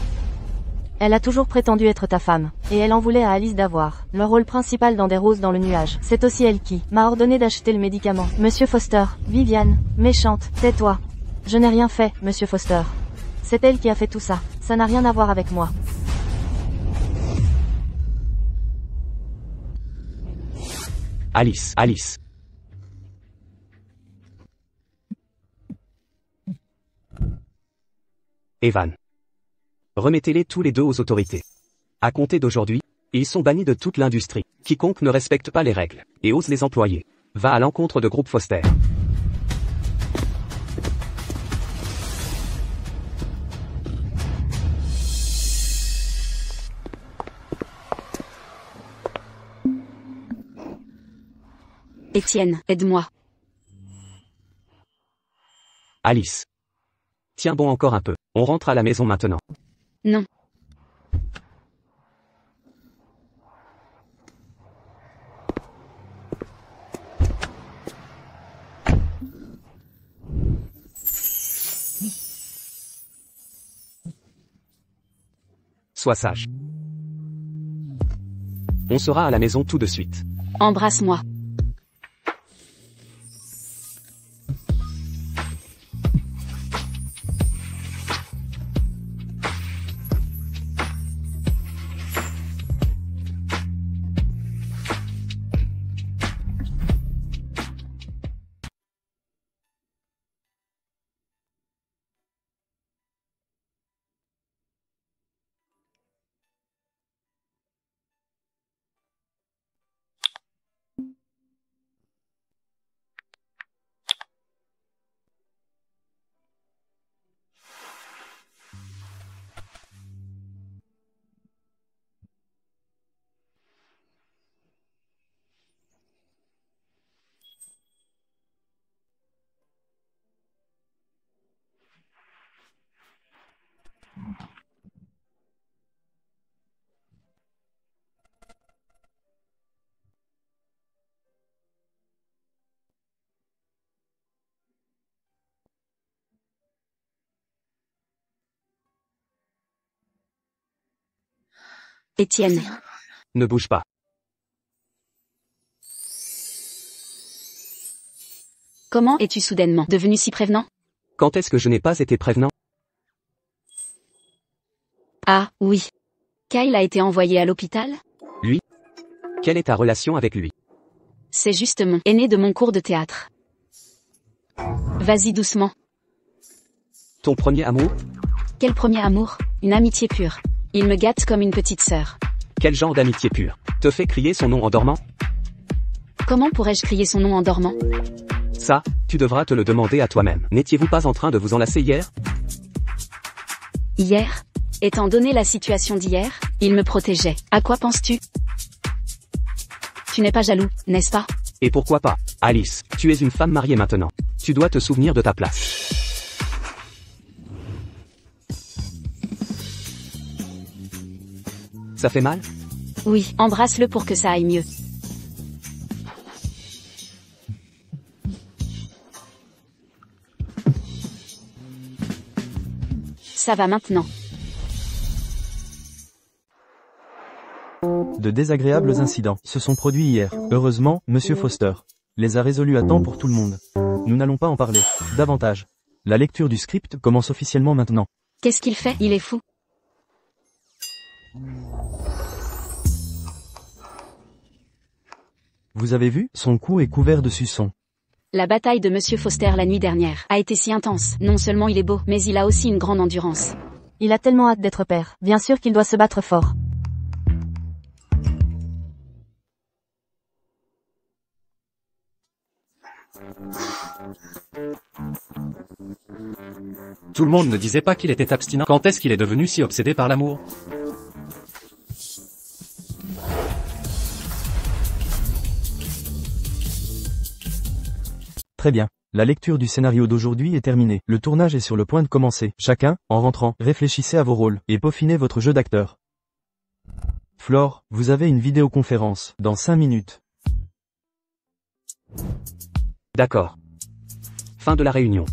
Elle a toujours prétendu être ta femme, et elle en voulait à Alice d'avoir le rôle principal dans Des roses dans le nuage. C'est aussi elle qui m'a ordonné d'acheter le médicament. Monsieur Foster, Viviane, méchante, tais-toi. Je n'ai rien fait, Monsieur Foster. C'est elle qui a fait tout ça. Ça n'a rien à voir avec moi. Alice. Alice. Evan. Remettez-les tous les deux aux autorités. À compter d'aujourd'hui, ils sont bannis de toute l'industrie. Quiconque ne respecte pas les règles et ose les employer va à l'encontre de groupe Foster. Étienne, aide-moi. Alice. Tiens bon encore un peu. On rentre à la maison maintenant. Non. Sois sage. On sera à la maison tout de suite. Embrasse-moi. Étienne. Ne bouge pas. Comment es-tu soudainement devenu si prévenant? Quand est-ce que je n'ai pas été prévenant? Ah, oui. Kyle a été envoyé à l'hôpital? Lui? Quelle est ta relation avec lui? C'est juste mon aîné de mon cours de théâtre. Vas-y doucement. Ton premier amour? Quel premier amour? Une amitié pure. Il me gâte comme une petite sœur. Quel genre d'amitié pure? Te fait crier son nom en dormant? Comment pourrais-je crier son nom en dormant? Ça, tu devras te le demander à toi-même. N'étiez-vous pas en train de vous enlacer hier? Hier? Étant donné la situation d'hier, il me protégeait. À quoi penses-tu? Tu n'es pas jaloux, n'est-ce pas? Et pourquoi pas? Alice, tu es une femme mariée maintenant. Tu dois te souvenir de ta place. Ça fait mal? Oui, embrasse-le pour que ça aille mieux. Ça va maintenant. De désagréables incidents se sont produits hier. Heureusement, Monsieur Foster les a résolus à temps pour tout le monde. Nous n'allons pas en parler davantage. La lecture du script commence officiellement maintenant. Qu'est-ce qu'il fait? Il est fou. Vous avez vu? Son cou est couvert de suçons. La bataille de Monsieur Foster la nuit dernière a été si intense. Non seulement il est beau, mais il a aussi une grande endurance. Il a tellement hâte d'être père. Bien sûr qu'il doit se battre fort. Tout le monde ne disait pas qu'il était abstinent. Quand est-ce qu'il est devenu si obsédé par l'amour? Très bien. La lecture du scénario d'aujourd'hui est terminée. Le tournage est sur le point de commencer. Chacun, en rentrant, réfléchissez à vos rôles et peaufinez votre jeu d'acteur. Flore, vous avez une vidéoconférence dans 5 minutes. D'accord. Fin de la réunion.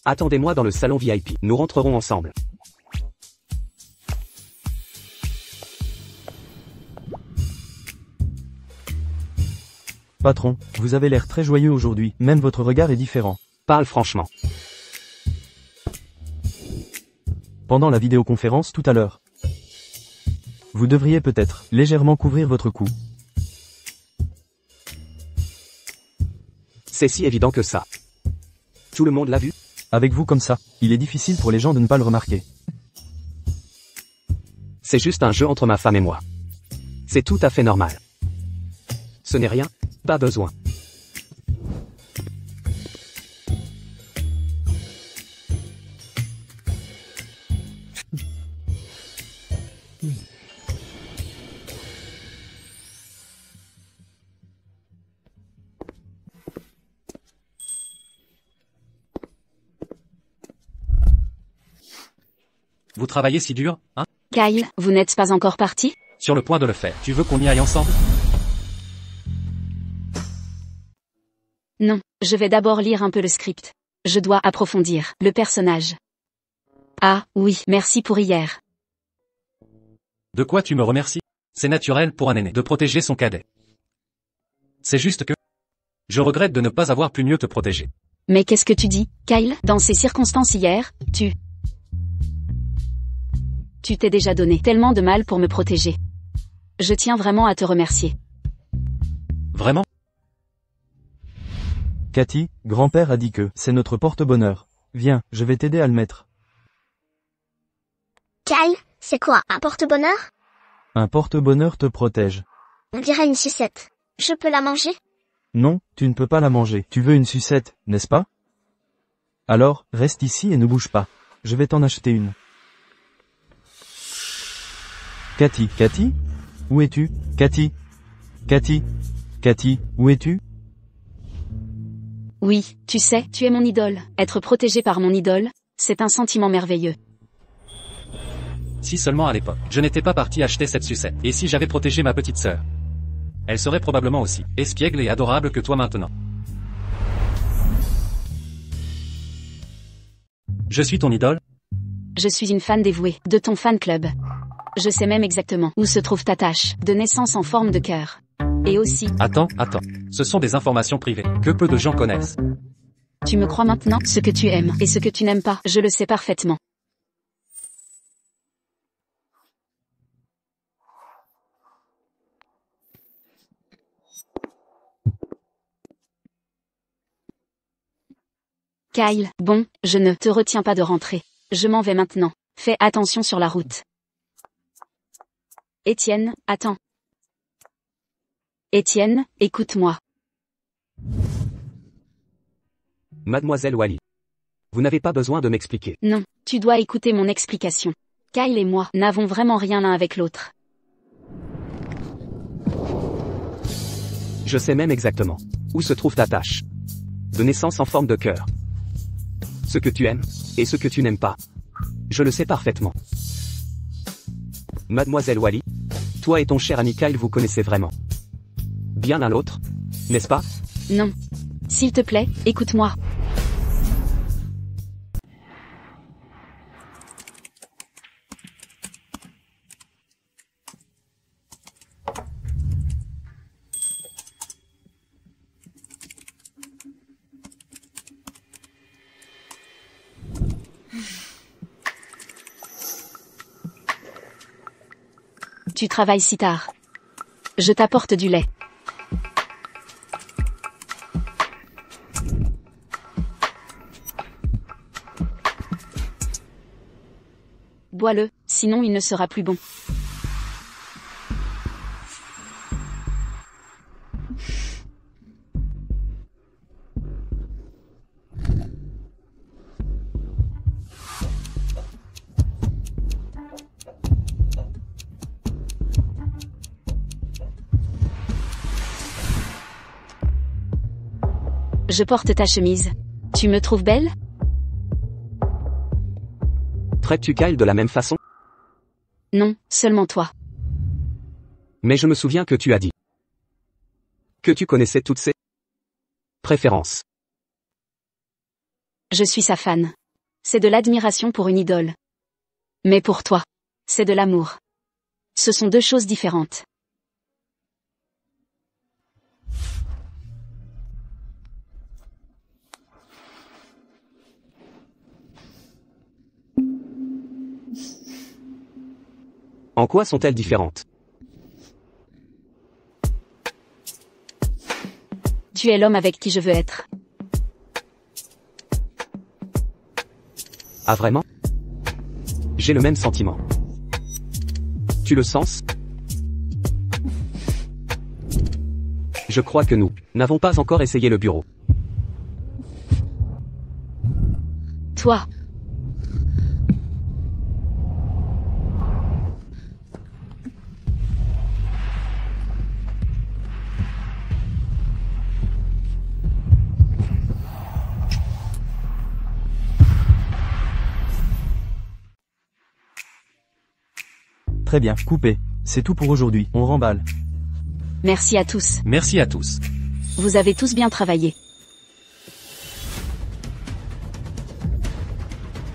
Attendez-moi dans le salon VIP. Nous rentrerons ensemble. Patron, vous avez l'air très joyeux aujourd'hui, même votre regard est différent. Parle franchement. Pendant la vidéoconférence tout à l'heure. Vous devriez peut-être légèrement couvrir votre cou. C'est si évident que ça. Tout le monde l'a vu? Avec vous comme ça, il est difficile pour les gens de ne pas le remarquer. C'est juste un jeu entre ma femme et moi. C'est tout à fait normal. Ce n'est rien, pas besoin. Vous travaillez si dur, hein? Kyle, vous n'êtes pas encore parti? Sur le point de le faire. Tu veux qu'on y aille ensemble? Non, je vais d'abord lire un peu le script. Je dois approfondir le personnage. Ah, oui, merci pour hier. De quoi tu me remercies? C'est naturel pour un aîné de protéger son cadet. C'est juste que... je regrette de ne pas avoir pu mieux te protéger. Mais qu'est-ce que tu dis, Kyle? Dans ces circonstances hier, tu t'es déjà donné tellement de mal pour me protéger. Je tiens vraiment à te remercier. Vraiment? Cathy, grand-père a dit que c'est notre porte-bonheur. Viens, je vais t'aider à le mettre. Kyle, c'est quoi, un porte-bonheur? Un porte-bonheur te protège. On dirait une sucette. Je peux la manger? Non, tu ne peux pas la manger. Tu veux une sucette, n'est-ce pas? Alors, reste ici et ne bouge pas. Je vais t'en acheter une. Cathy, où es-tu? Cathy, où es-tu? Oui, tu sais, tu es mon idole. Être protégé par mon idole, c'est un sentiment merveilleux. Si seulement à l'époque, je n'étais pas parti acheter cette sucette. Et si j'avais protégé ma petite sœur? Elle serait probablement aussi espiègle et adorable que toi maintenant. Je suis ton idole? Je suis une fan dévouée de ton fan club. Je sais même exactement où se trouve ta tache de naissance en forme de cœur. Et aussi... Attends. Ce sont des informations privées que peu de gens connaissent. Tu me crois maintenant? Ce que tu aimes et ce que tu n'aimes pas, je le sais parfaitement. Kyle, bon, je ne te retiens pas de rentrer. Je m'en vais maintenant. Fais attention sur la route. Étienne, attends. Étienne, écoute-moi. Mademoiselle Wally. Vous n'avez pas besoin de m'expliquer. Non, tu dois écouter mon explication. Kyle et moi n'avons vraiment rien l'un avec l'autre. Je sais même exactement où se trouve ta tache de naissance en forme de cœur. Ce que tu aimes et ce que tu n'aimes pas. Je le sais parfaitement. Mademoiselle Wally, toi et ton cher ami Kyle vous connaissez vraiment bien l'un l'autre. n'est-ce pas? Non. S'il te plaît, écoute-moi. Tu travailles si tard. Je t'apporte du lait. Bois-le, sinon il ne sera plus bon. Je porte ta chemise. Tu me trouves belle? Traites-tu Kyle de la même façon? Non, seulement toi. Mais je me souviens que tu as dit que tu connaissais toutes ses préférences. Je suis sa fan. C'est de l'admiration pour une idole. Mais pour toi, c'est de l'amour. Ce sont deux choses différentes. En quoi sont-elles différentes? Tu es l'homme avec qui je veux être. Ah vraiment? J'ai le même sentiment. Tu le sens? Je crois que nous n'avons pas encore essayé le bureau. Toi. Très bien, coupé. C'est tout pour aujourd'hui, on remballe. Merci à tous. Merci à tous. Vous avez tous bien travaillé.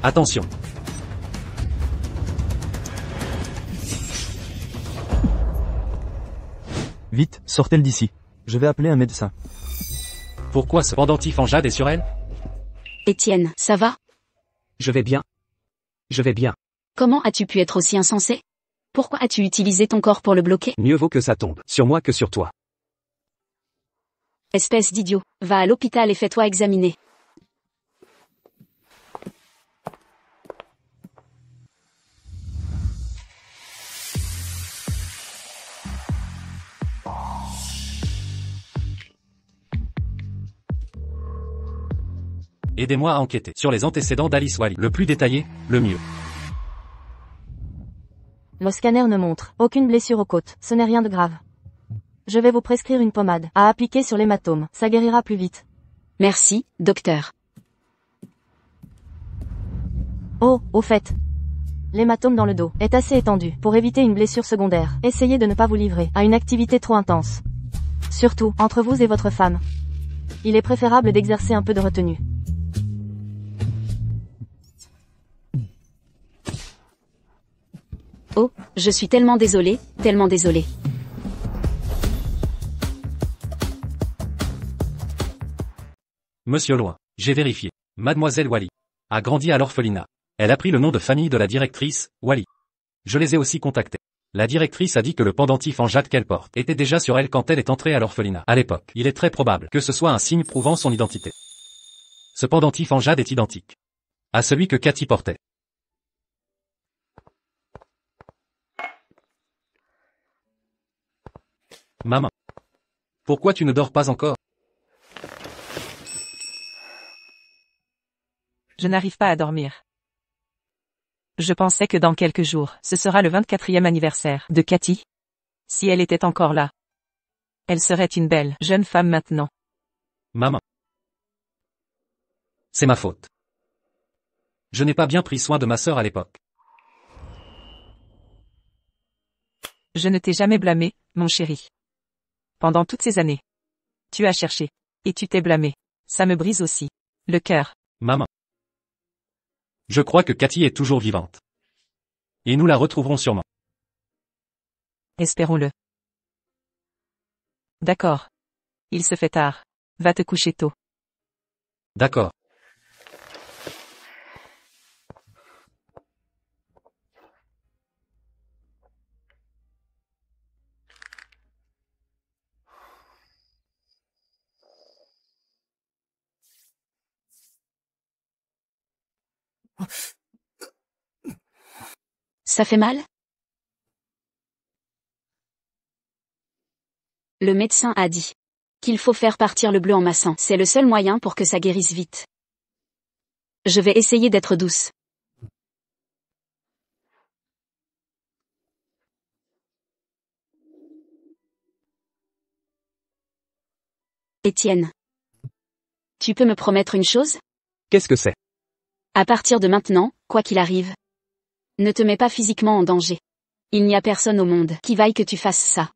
Attention. Vite, sortez-le d'ici. Je vais appeler un médecin. Pourquoi ce pendentif en jade est sur elle? Étienne, ça va? Je vais bien. Je vais bien. Comment as-tu pu être aussi insensé? Pourquoi as-tu utilisé ton corps pour le bloquer? Mieux vaut que ça tombe sur moi que sur toi. Espèce d'idiot, va à l'hôpital et fais-toi examiner. Aidez-moi à enquêter sur les antécédents d'Alice Wally. Le plus détaillé, le mieux. Le scanner ne montre aucune blessure aux côtes, ce n'est rien de grave. Je vais vous prescrire une pommade à appliquer sur l'hématome, ça guérira plus vite. Merci, docteur. Oh, au fait. L'hématome dans le dos est assez étendu pour éviter une blessure secondaire. Essayez de ne pas vous livrer à une activité trop intense. Surtout, entre vous et votre femme. Il est préférable d'exercer un peu de retenue. Oh, je suis tellement désolée, tellement désolée. Monsieur Loin, j'ai vérifié. Mademoiselle Wally a grandi à l'orphelinat. Elle a pris le nom de famille de la directrice, Wally. Je les ai aussi contactés. La directrice a dit que le pendentif en jade qu'elle porte était déjà sur elle quand elle est entrée à l'orphelinat. À l'époque, il est très probable que ce soit un signe prouvant son identité. Ce pendentif en jade est identique à celui que Cathy portait. Maman. Pourquoi tu ne dors pas encore? Je n'arrive pas à dormir. Je pensais que dans quelques jours, ce sera le 24e anniversaire de Cathy. Si elle était encore là. Elle serait une belle, jeune femme maintenant. Maman. C'est ma faute. Je n'ai pas bien pris soin de ma sœur à l'époque. Je ne t'ai jamais blâmé, mon chéri. Pendant toutes ces années. Tu as cherché. Et tu t'es blâmé. Ça me brise aussi le cœur. Maman. Je crois que Cathy est toujours vivante. Et nous la retrouverons sûrement. Espérons-le. D'accord. Il se fait tard. Va te coucher tôt. D'accord. Ça fait mal? Le médecin a dit qu'il faut faire partir le bleu en massant. C'est le seul moyen pour que ça guérisse vite. Je vais essayer d'être douce. Étienne. Tu peux me promettre une chose? Qu'est-ce que c'est? À partir de maintenant, quoi qu'il arrive, ne te mets pas physiquement en danger. Il n'y a personne au monde qui vaille que tu fasses ça.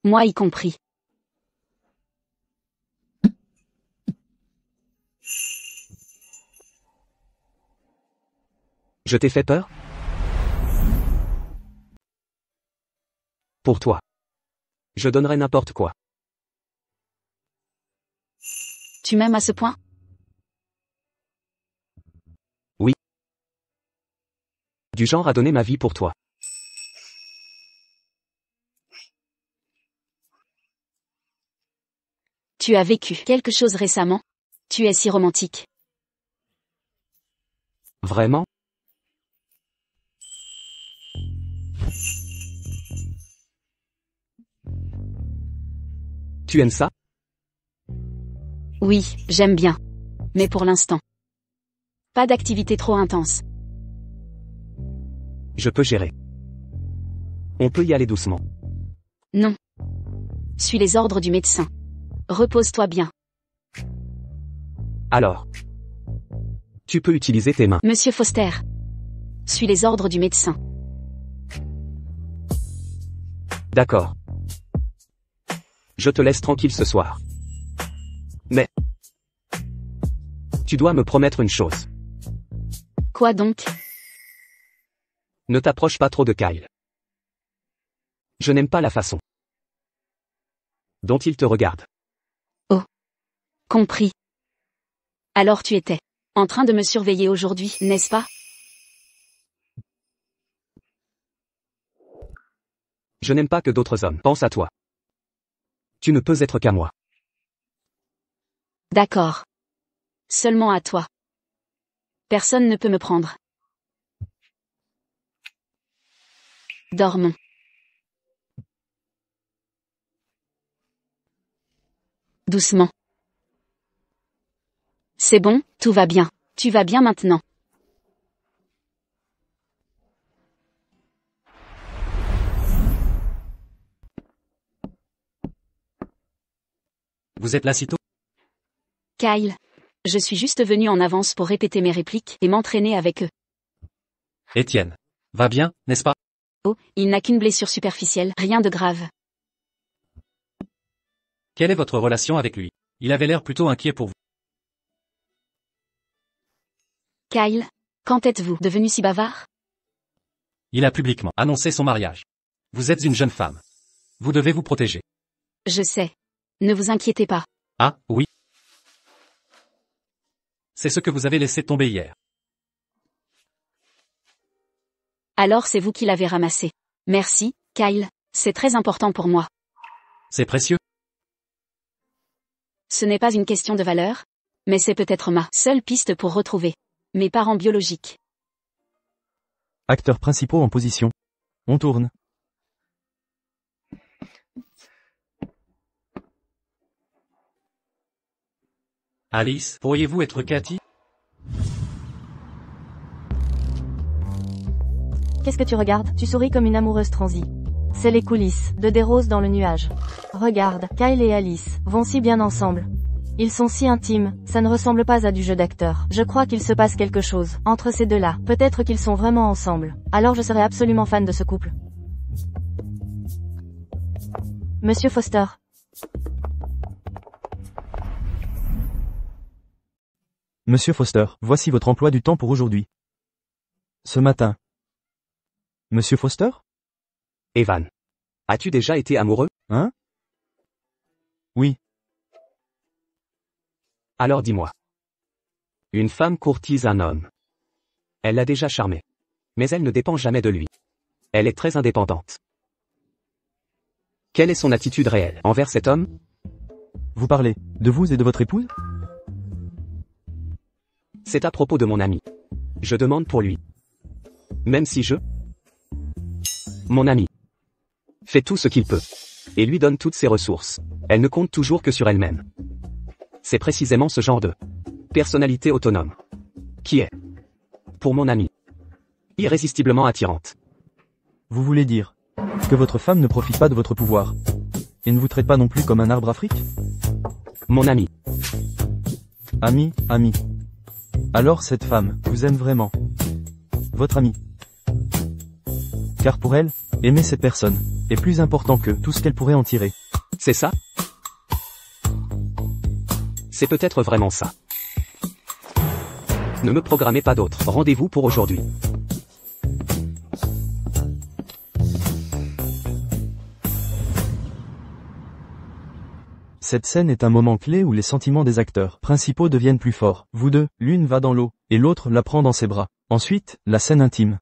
Moi y compris. Je t'ai fait peur? Pour toi. Je donnerais n'importe quoi. Tu m'aimes à ce point? Oui. Du genre à donner ma vie pour toi. Tu as vécu quelque chose récemment? Tu es si romantique. Vraiment? Tu aimes ça? Oui, j'aime bien. Mais pour l'instant. Pas d'activité trop intense. Je peux gérer. On peut y aller doucement. Non. Suis les ordres du médecin. Repose-toi bien. Alors. Tu peux utiliser tes mains. Monsieur Foster. Suis les ordres du médecin. D'accord. Je te laisse tranquille ce soir. Mais. Tu dois me promettre une chose. Quoi donc? Ne t'approche pas trop de Kyle. Je n'aime pas la façon dont il te regarde. Oh. Compris. Alors tu étais en train de me surveiller aujourd'hui, n'est-ce pas? Je n'aime pas que d'autres hommes pensent à toi. Tu ne peux être qu'à moi. D'accord. Seulement à toi. Personne ne peut me prendre. Dormons. Doucement. C'est bon, tout va bien. Tu vas bien maintenant. Vous êtes là si tôt? Kyle. Je suis juste venu en avance pour répéter mes répliques et m'entraîner avec eux. Étienne. Va bien, n'est-ce pas? Oh, il n'a qu'une blessure superficielle, rien de grave. Quelle est votre relation avec lui? Il avait l'air plutôt inquiet pour vous. Kyle, quand êtes-vous devenu si bavard? Il a publiquement annoncé son mariage. Vous êtes une jeune femme. Vous devez vous protéger. Je sais. Ne vous inquiétez pas. Ah, oui. C'est ce que vous avez laissé tomber hier. Alors c'est vous qui l'avez ramassé. Merci, Kyle, c'est très important pour moi. C'est précieux. Ce n'est pas une question de valeur, mais c'est peut-être ma seule piste pour retrouver mes parents biologiques. Acteurs principaux en position. On tourne. Alice, pourriez-vous être Cathy? Qu'est-ce que tu regardes? Tu souris comme une amoureuse transie. C'est les coulisses de Des Roses dans le nuage. Regarde, Kyle et Alice vont si bien ensemble. Ils sont si intimes, ça ne ressemble pas à du jeu d'acteur. Je crois qu'il se passe quelque chose entre ces deux-là. Peut-être qu'ils sont vraiment ensemble. Alors je serais absolument fan de ce couple. Monsieur Foster. Monsieur Foster, voici votre emploi du temps pour aujourd'hui. Ce matin. Monsieur Foster? Evan. As-tu déjà été amoureux? Hein? Oui. Alors dis-moi. Une femme courtise un homme. Elle l'a déjà charmé. Mais elle ne dépend jamais de lui. Elle est très indépendante. Quelle est son attitude réelle envers cet homme? Vous parlez de vous et de votre épouse? C'est à propos de mon ami. Je demande pour lui. Même si Mon ami fait tout ce qu'il peut. Et lui donne toutes ses ressources. Elle ne compte toujours que sur elle-même. C'est précisément ce genre de personnalité autonome qui est, pour mon ami, irrésistiblement attirante. Vous voulez dire que votre femme ne profite pas de votre pouvoir et ne vous traite pas non plus comme un arbre afrique? Mon ami. Ami. Alors cette femme vous aime vraiment. Votre ami. Car pour elle, aimer cette personne est plus important que tout ce qu'elle pourrait en tirer. C'est ça? C'est peut-être vraiment ça. Ne me programmez pas d'autres rendez-vous pour aujourd'hui. Cette scène est un moment clé où les sentiments des acteurs principaux deviennent plus forts. Vous deux, l'une va dans l'eau, et l'autre la prend dans ses bras. Ensuite, la scène intime.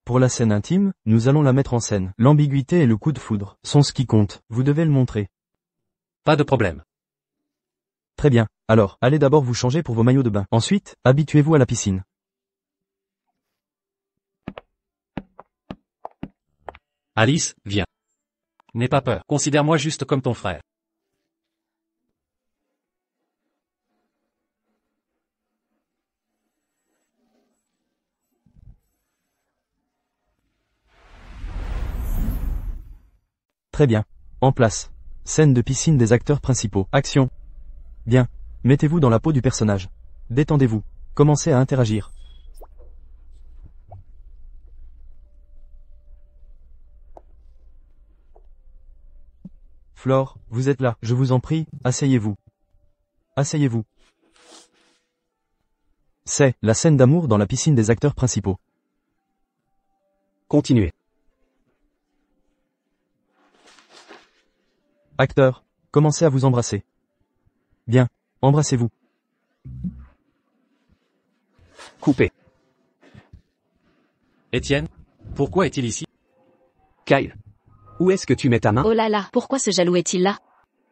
Pour la scène intime, nous allons la mettre en scène. L'ambiguïté et le coup de foudre sont ce qui compte. Vous devez le montrer. Pas de problème. Très bien. Alors, allez d'abord vous changer pour vos maillots de bain. Ensuite, habituez-vous à la piscine. Alice, viens. N'aie pas peur. Considère-moi juste comme ton frère. Très bien. En place. Scène de piscine des acteurs principaux. Action. Bien. Mettez-vous dans la peau du personnage. Détendez-vous. Commencez à interagir. Flore, vous êtes là. Je vous en prie, asseyez-vous. Asseyez-vous. C'est la scène d'amour dans la piscine des acteurs principaux. Continuez. Acteurs, commencez à vous embrasser. Bien, embrassez-vous. Coupez. Étienne, pourquoi est-il ici? Kyle. Où est-ce que tu mets ta main? Oh là là, pourquoi ce jaloux est-il là?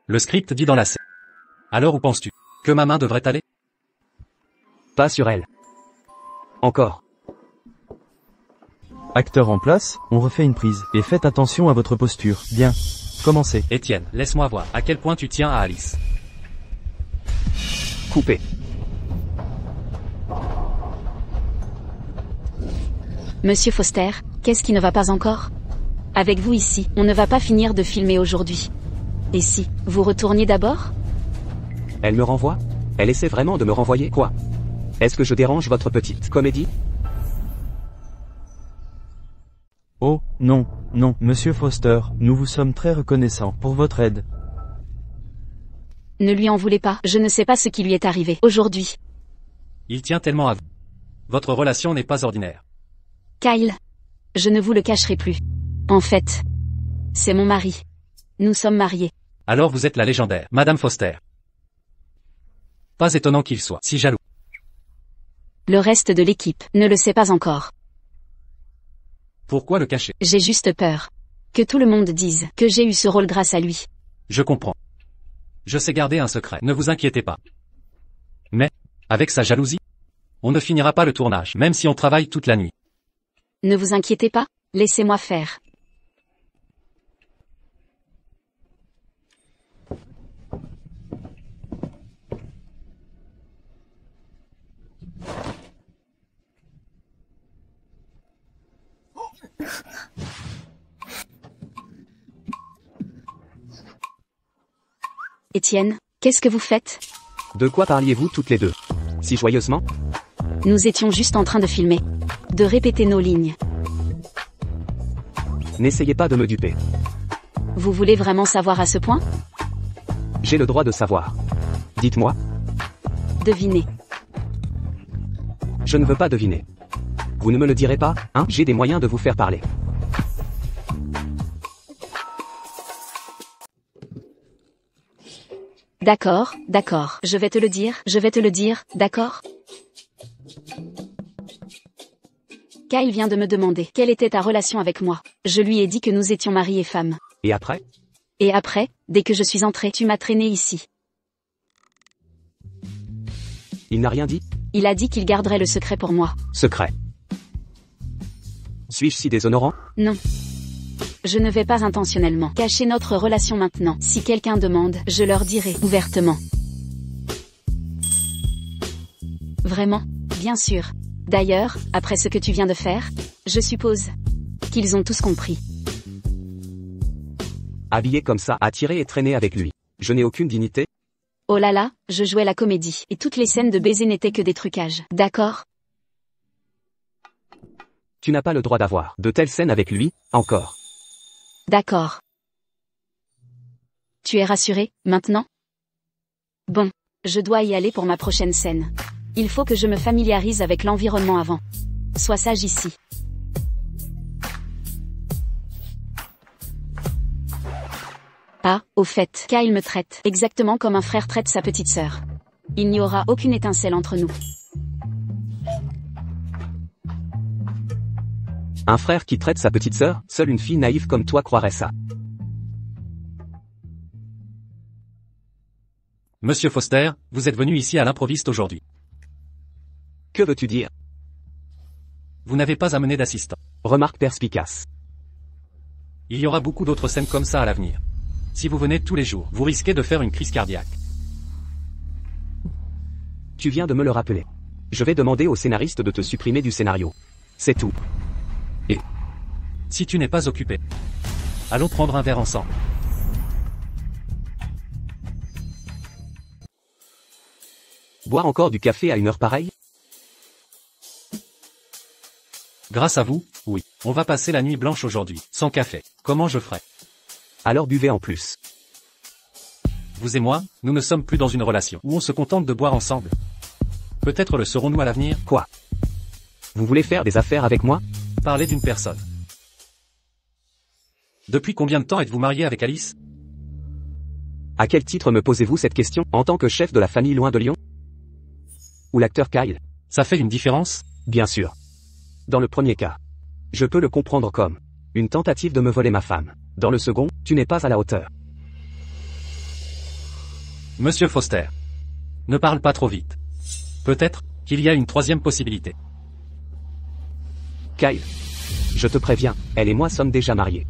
Le script dit dans la scène. Alors où penses-tu que ma main devrait aller? Pas sur elle. Encore. Acteur en place, on refait une prise. Et faites attention à votre posture. Bien. Commencez. Étienne, laisse-moi voir à quel point tu tiens à Alice. Coupez. Monsieur Foster, qu'est-ce qui ne va pas encore? Avec vous ici, on ne va pas finir de filmer aujourd'hui. Et si, vous retourniez d'abord? Elle me renvoie? Elle essaie vraiment de me renvoyer? Quoi? Est-ce que je dérange votre petite comédie? Oh, non, Monsieur Foster, nous vous sommes très reconnaissants pour votre aide. Ne lui en voulez pas, je ne sais pas ce qui lui est arrivé aujourd'hui. Il tient tellement à vous. Votre relation n'est pas ordinaire. Kyle. Je ne vous le cacherai plus. En fait, c'est mon mari. Nous sommes mariés. Alors vous êtes la légendaire Madame Foster. Pas étonnant qu'il soit si jaloux. Le reste de l'équipe ne le sait pas encore. Pourquoi le cacher? J'ai juste peur. Que tout le monde dise que j'ai eu ce rôle grâce à lui. Je comprends. Je sais garder un secret, ne vous inquiétez pas. Mais, avec sa jalousie, on ne finira pas le tournage, même si on travaille toute la nuit. Ne vous inquiétez pas, laissez-moi faire. Étienne, qu'est-ce que vous faites? De quoi parliez-vous toutes les deux? Si joyeusement? Nous étions juste en train de filmer. De répéter nos lignes. N'essayez pas de me duper. Vous voulez vraiment savoir à ce point? J'ai le droit de savoir. Dites-moi. Devinez. Je ne veux pas deviner. Vous ne me le direz pas, hein? J'ai des moyens de vous faire parler. D'accord, d'accord. Je vais te le dire, d'accord? Kyle vient de me demander quelle était ta relation avec moi. Je lui ai dit que nous étions mari et femme. Et après? Et après, dès que je suis entrée, tu m'as traîné ici. Il n'a rien dit? Il a dit qu'il garderait le secret pour moi. Secret. Suis-je si déshonorant? Non. Je ne vais pas intentionnellement cacher notre relation maintenant. Si quelqu'un demande, je leur dirai ouvertement. Vraiment? Bien sûr. D'ailleurs, après ce que tu viens de faire, je suppose qu'ils ont tous compris. Habillé comme ça, attiré et traîné avec lui. Je n'ai aucune dignité? Oh là là, je jouais la comédie, et toutes les scènes de baiser n'étaient que des trucages. D'accord? Tu n'as pas le droit d'avoir de telles scènes avec lui, encore. D'accord. Tu es rassuré, maintenant? Bon, je dois y aller pour ma prochaine scène. Il faut que je me familiarise avec l'environnement avant. Sois sage ici. Ah, au fait, Kyle me traite exactement comme un frère traite sa petite sœur. Il n'y aura aucune étincelle entre nous. Un frère qui traite sa petite sœur, seule une fille naïve comme toi croirait ça. Monsieur Foster, vous êtes venu ici à l'improviste aujourd'hui. Que veux-tu dire? Vous n'avez pas amené d'assistant. Remarque perspicace. Il y aura beaucoup d'autres scènes comme ça à l'avenir. Si vous venez tous les jours, vous risquez de faire une crise cardiaque. Tu viens de me le rappeler. Je vais demander au scénariste de te supprimer du scénario. C'est tout. Et si tu n'es pas occupé, allons prendre un verre ensemble. Boire encore du café à une heure pareille? Grâce à vous, oui. On va passer la nuit blanche aujourd'hui, sans café. Comment je ferai? Alors buvez en plus. Vous et moi, nous ne sommes plus dans une relation où on se contente de boire ensemble. Peut-être le serons-nous à l'avenir? Quoi? Vous voulez faire des affaires avec moi? Parler d'une personne. Depuis combien de temps êtes-vous marié avec Alice? À quel titre me posez-vous cette question, en tant que chef de la famille loin de Lyon? Ou l'acteur Kyle? Ça fait une différence? Bien sûr. Dans le premier cas, je peux le comprendre comme une tentative de me voler ma femme. Dans le second, tu n'es pas à la hauteur. Monsieur Foster. Ne parle pas trop vite. Peut-être qu'il y a une troisième possibilité. Kyle. Je te préviens, elle et moi sommes déjà mariés.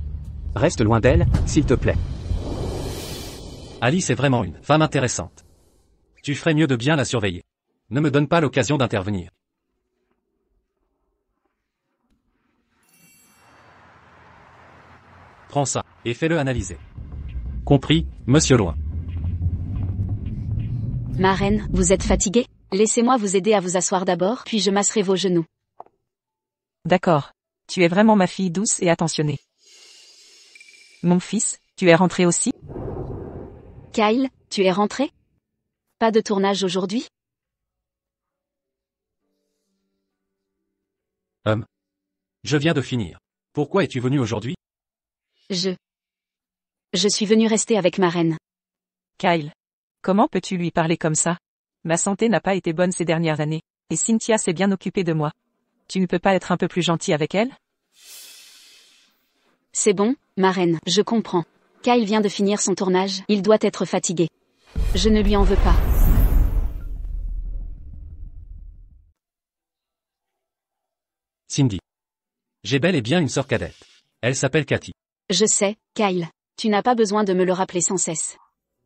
Reste loin d'elle, s'il te plaît. Alice est vraiment une femme intéressante. Tu ferais mieux de bien la surveiller. Ne me donne pas l'occasion d'intervenir. Prends ça, et fais-le analyser. Compris, monsieur Loin. Ma reine, vous êtes fatiguée? Laissez-moi vous aider à vous asseoir d'abord, puis je masserai vos genoux. D'accord. Tu es vraiment ma fille douce et attentionnée. Mon fils, tu es rentré aussi? Kyle, tu es rentré? Pas de tournage aujourd'hui? Je viens de finir. Pourquoi es-tu venu aujourd'hui? Je suis venue rester avec ma reine. Kyle. Comment peux-tu lui parler comme ça? Ma santé n'a pas été bonne ces dernières années, et Cynthia s'est bien occupée de moi. Tu ne peux pas être un peu plus gentil avec elle? C'est bon, ma reine, je comprends. Kyle vient de finir son tournage, il doit être fatigué. Je ne lui en veux pas. Cindy. J'ai bel et bien une sœur cadette. Elle s'appelle Cathy. Je sais, Kyle. Tu n'as pas besoin de me le rappeler sans cesse.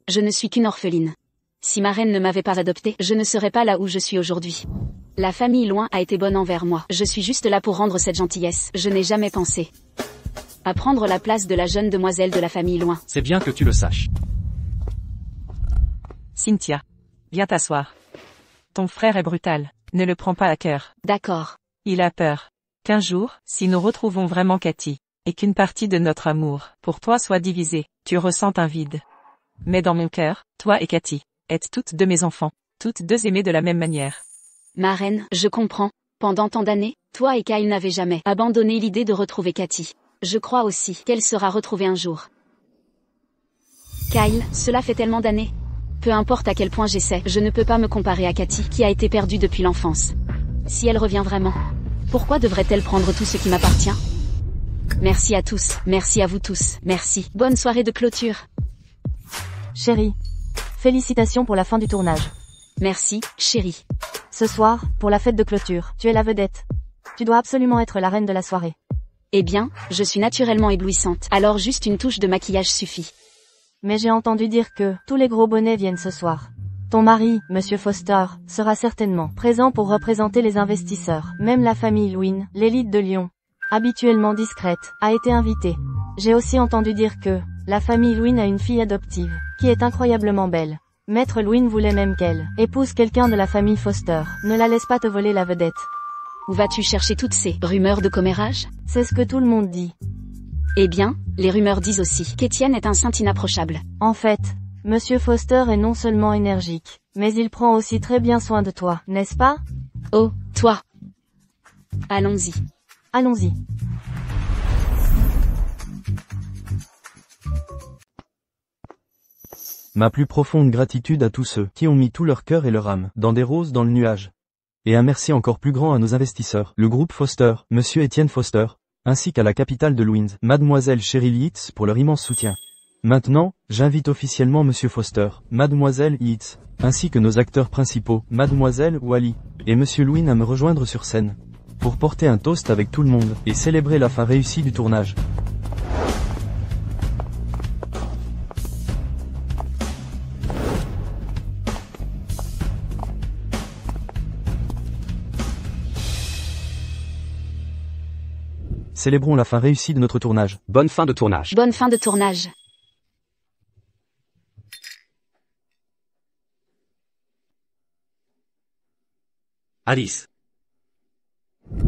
Je ne suis qu'une orpheline. Si ma reine ne m'avait pas adoptée, je ne serais pas là où je suis aujourd'hui. La famille Loin a été bonne envers moi. Je suis juste là pour rendre cette gentillesse. Je n'ai jamais pensé à prendre la place de la jeune demoiselle de la famille Loin. C'est bien que tu le saches. Cynthia. Viens t'asseoir. Ton frère est brutal. Ne le prends pas à cœur. D'accord. Il a peur qu'un jour, si nous retrouvons vraiment Cathy, et qu'une partie de notre amour, pour toi soit divisée, tu ressentes un vide. Mais dans mon cœur, toi et Cathy, êtes toutes deux mes enfants, toutes deux aimées de la même manière. Ma reine, je comprends. Pendant tant d'années, toi et Kyle n'avez jamais abandonné l'idée de retrouver Cathy. Je crois aussi qu'elle sera retrouvée un jour. Kyle, cela fait tellement d'années. Peu importe à quel point j'essaie, je ne peux pas me comparer à Cathy, qui a été perdue depuis l'enfance. Si elle revient vraiment, pourquoi devrait-elle prendre tout ce qui m'appartient? Merci à tous, merci à vous tous, merci. Bonne soirée de clôture. Chérie. Félicitations pour la fin du tournage. Merci, chérie. Ce soir, pour la fête de clôture, tu es la vedette. Tu dois absolument être la reine de la soirée. Eh bien, je suis naturellement éblouissante, alors juste une touche de maquillage suffit. Mais j'ai entendu dire que tous les gros bonnets viennent ce soir. Ton mari, Monsieur Foster, sera certainement présent pour représenter les investisseurs. Même la famille Lewin, l'élite de Lyon, habituellement discrète, a été invitée. J'ai aussi entendu dire que la famille Lewin a une fille adoptive, qui est incroyablement belle. Maître Lewin voulait même qu'elle épouse quelqu'un de la famille Foster. Ne la laisse pas te voler la vedette. Où vas-tu chercher toutes ces rumeurs de commérage? C'est ce que tout le monde dit. Eh bien, les rumeurs disent aussi qu'Étienne est un saint inapprochable. En fait, Monsieur Foster est non seulement énergique, mais il prend aussi très bien soin de toi, n'est-ce pas? Oh, toi. Allons-y. Allons-y. Ma plus profonde gratitude à tous ceux qui ont mis tout leur cœur et leur âme dans des roses dans le nuage. Et un merci encore plus grand à nos investisseurs, le groupe Foster, Monsieur Étienne Foster, ainsi qu'à la capitale de Lewins, Mademoiselle Cheryl Yates pour leur immense soutien. Maintenant, j'invite officiellement Monsieur Foster, Mademoiselle Yates, ainsi que nos acteurs principaux, Mademoiselle Wally et Monsieur Lewin à me rejoindre sur scène, pour porter un toast avec tout le monde et célébrer la fin réussie du tournage. Célébrons la fin réussie de notre tournage. Bonne fin de tournage. Bonne fin de tournage. Alice.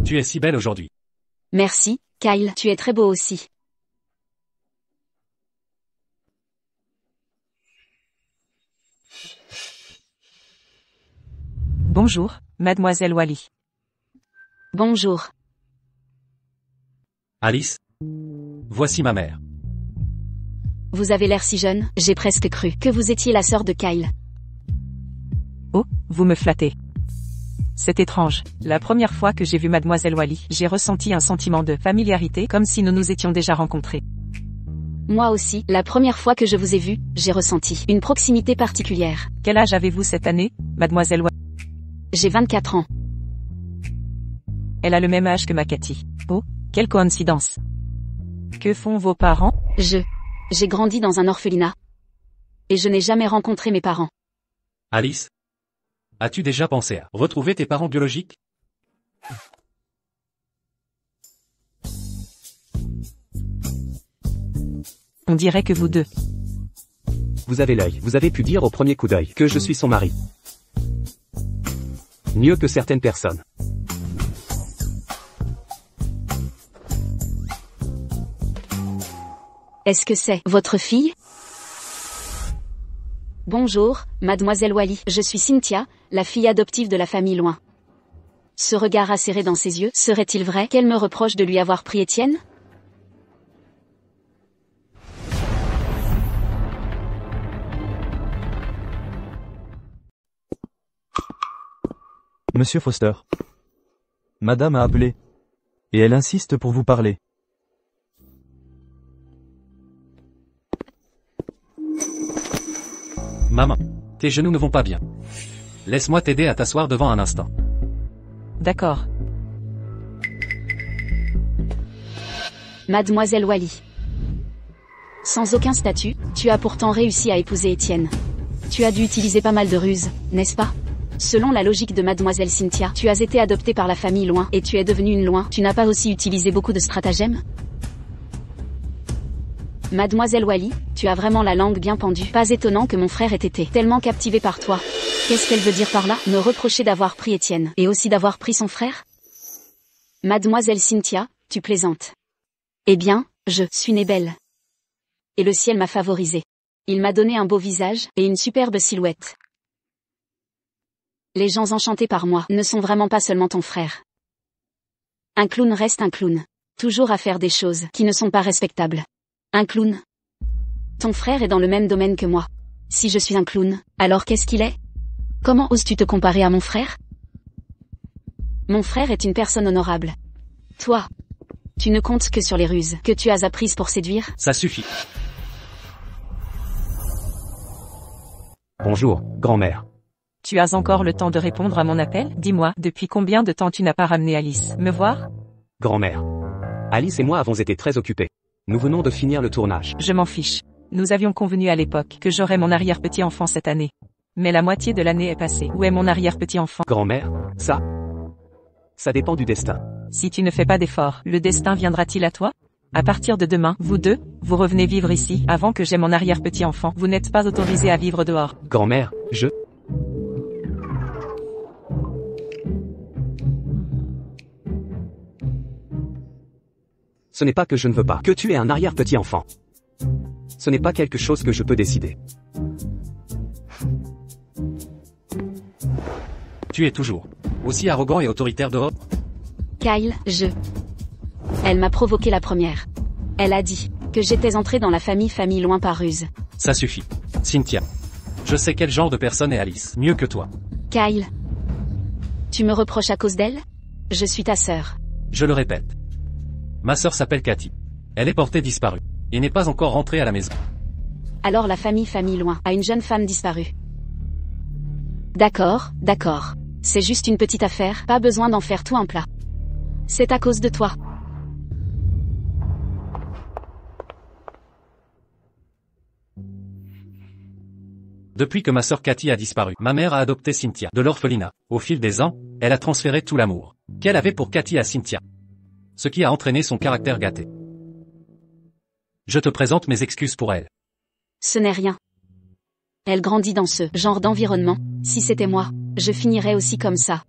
Tu es si belle aujourd'hui. Merci, Kyle, tu es très beau aussi. Bonjour, Mademoiselle Wally. Bonjour. Alice. Voici ma mère. Vous avez l'air si jeune, j'ai presque cru que vous étiez la sœur de Kyle. Oh, vous me flattez. C'est étrange. La première fois que j'ai vu Mademoiselle Wally, j'ai ressenti un sentiment de familiarité comme si nous nous étions déjà rencontrés. Moi aussi, la première fois que je vous ai vu, j'ai ressenti une proximité particulière. Quel âge avez-vous cette année, Mademoiselle Wally? J'ai 24 ans. Elle a le même âge que ma Cathy. Oh, quelle coïncidence. Que font vos parents? J'ai grandi dans un orphelinat. Et je n'ai jamais rencontré mes parents. Alice. As-tu déjà pensé à retrouver tes parents biologiques? On dirait que vous deux. Vous avez l'œil, vous avez pu dire au premier coup d'œil que je suis son mari. Mieux que certaines personnes. Est-ce que c'est votre fille? Bonjour, Mademoiselle Wally, je suis Cynthia, la fille adoptive de la famille Loin. Ce regard acéré dans ses yeux, serait-il vrai qu'elle me reproche de lui avoir pris Étienne? Monsieur Foster. Madame a appelé. Et elle insiste pour vous parler. Maman. Tes genoux ne vont pas bien. Laisse-moi t'aider à t'asseoir devant un instant. D'accord. Mademoiselle Wally. Sans aucun statut, tu as pourtant réussi à épouser Étienne. Tu as dû utiliser pas mal de ruses, n'est-ce pas? Selon la logique de Mademoiselle Cynthia, tu as été adoptée par la famille Loin et tu es devenue une Loin. Tu n'as pas aussi utilisé beaucoup de stratagèmes? Mademoiselle Wally, tu as vraiment la langue bien pendue. Pas étonnant que mon frère ait été tellement captivé par toi. Qu'est-ce qu'elle veut dire par là? Me reprocher d'avoir pris Étienne, et aussi d'avoir pris son frère? Mademoiselle Cynthia, tu plaisantes. Eh bien, je suis née belle. Et le ciel m'a favorisée. Il m'a donné un beau visage, et une superbe silhouette. Les gens enchantés par moi ne sont vraiment pas seulement ton frère. Un clown reste un clown. Toujours à faire des choses qui ne sont pas respectables. Un clown. Ton frère est dans le même domaine que moi. Si je suis un clown, alors qu'est-ce qu'il est? Comment oses-tu te comparer à mon frère? Mon frère est une personne honorable. Toi, tu ne comptes que sur les ruses que tu as apprises pour séduire. Ça suffit. Bonjour, grand-mère. Tu as encore le temps de répondre à mon appel? Dis-moi, depuis combien de temps tu n'as pas ramené Alice me voir? Grand-mère. Alice et moi avons été très occupés. Nous venons de finir le tournage. Je m'en fiche. Nous avions convenu à l'époque que j'aurais mon arrière-petit-enfant cette année. Mais la moitié de l'année est passée. Où est mon arrière-petit-enfant? Grand-mère, ça dépend du destin. Si tu ne fais pas d'efforts, le destin viendra-t-il à toi? À partir de demain, vous deux, vous revenez vivre ici, avant que j'aie mon arrière-petit-enfant. Vous n'êtes pas autorisé à vivre dehors. Grand-mère, Ce n'est pas que je ne veux pas que tu aies un arrière-petit-enfant. Ce n'est pas quelque chose que je peux décider. Tu es toujours aussi arrogant et autoritaire dehors? Kyle, Elle m'a provoqué la première. Elle a dit que j'étais entrée dans la famille loin par ruse. Ça suffit. Cynthia. Je sais quel genre de personne est Alice, mieux que toi. Kyle. Tu me reproches à cause d'elle? Je suis ta sœur. Je le répète. Ma sœur s'appelle Cathy. Elle est portée disparue. Et n'est pas encore rentrée à la maison. Alors la famille loin a une jeune femme disparue. D'accord. C'est juste une petite affaire, pas besoin d'en faire tout un plat. C'est à cause de toi. Depuis que ma sœur Cathy a disparu, ma mère a adopté Cynthia de l'orphelinat. Au fil des ans, elle a transféré tout l'amour qu'elle avait pour Cathy à Cynthia. Ce qui a entraîné son caractère gâté. Je te présente mes excuses pour elle. Ce n'est rien. Elle grandit dans ce genre d'environnement. Si c'était moi, je finirais aussi comme ça.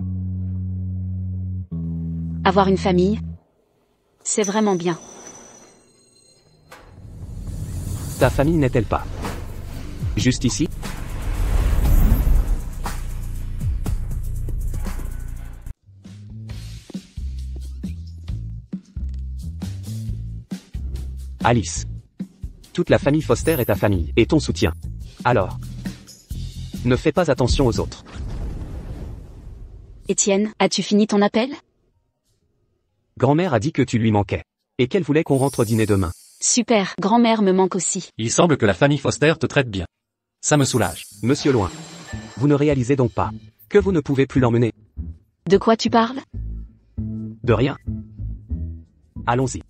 Avoir une famille, c'est vraiment bien. Ta famille n'est-elle pas juste ici? Alice. Toute la famille Foster est ta famille, et ton soutien. Alors, ne fais pas attention aux autres. Étienne, as-tu fini ton appel? Grand-mère a dit que tu lui manquais. Et qu'elle voulait qu'on rentre dîner demain. Super, grand-mère me manque aussi. Il semble que la famille Foster te traite bien. Ça me soulage. Monsieur Loin. Vous ne réalisez donc pas que vous ne pouvez plus l'emmener? De quoi tu parles? De rien. Allons-y.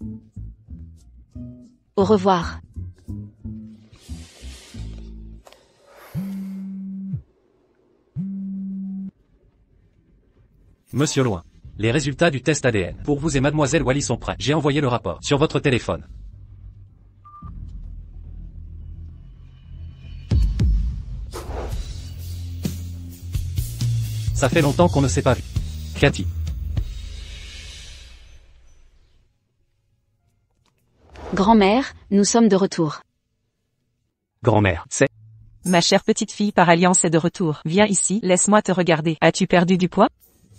Au revoir. Monsieur Loin. Les résultats du test ADN pour vous et mademoiselle Wally sont prêts. J'ai envoyé le rapport sur votre téléphone. Ça fait longtemps qu'on ne s'est pas vu. Cathy. Grand-mère, nous sommes de retour. Grand-mère, c'est... Ma chère petite fille par alliance est de retour. Viens ici, laisse-moi te regarder. As-tu perdu du poids?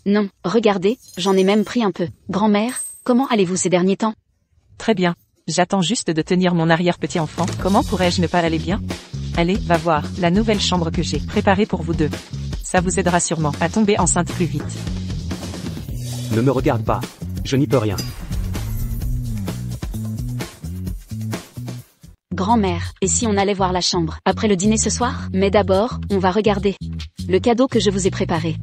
Non, regardez, j'en ai même pris un peu. Grand-mère, comment allez-vous ces derniers temps? Très bien. J'attends juste de tenir mon arrière-petit-enfant. Comment pourrais-je ne pas aller bien? Allez, va voir, la nouvelle chambre que j'ai préparée pour vous deux. Ça vous aidera sûrement à tomber enceinte plus vite. Ne me regarde pas. Je n'y peux rien. Grand-mère, et si on allait voir la chambre, après le dîner ce soir? Mais d'abord, on va regarder le cadeau que je vous ai préparé.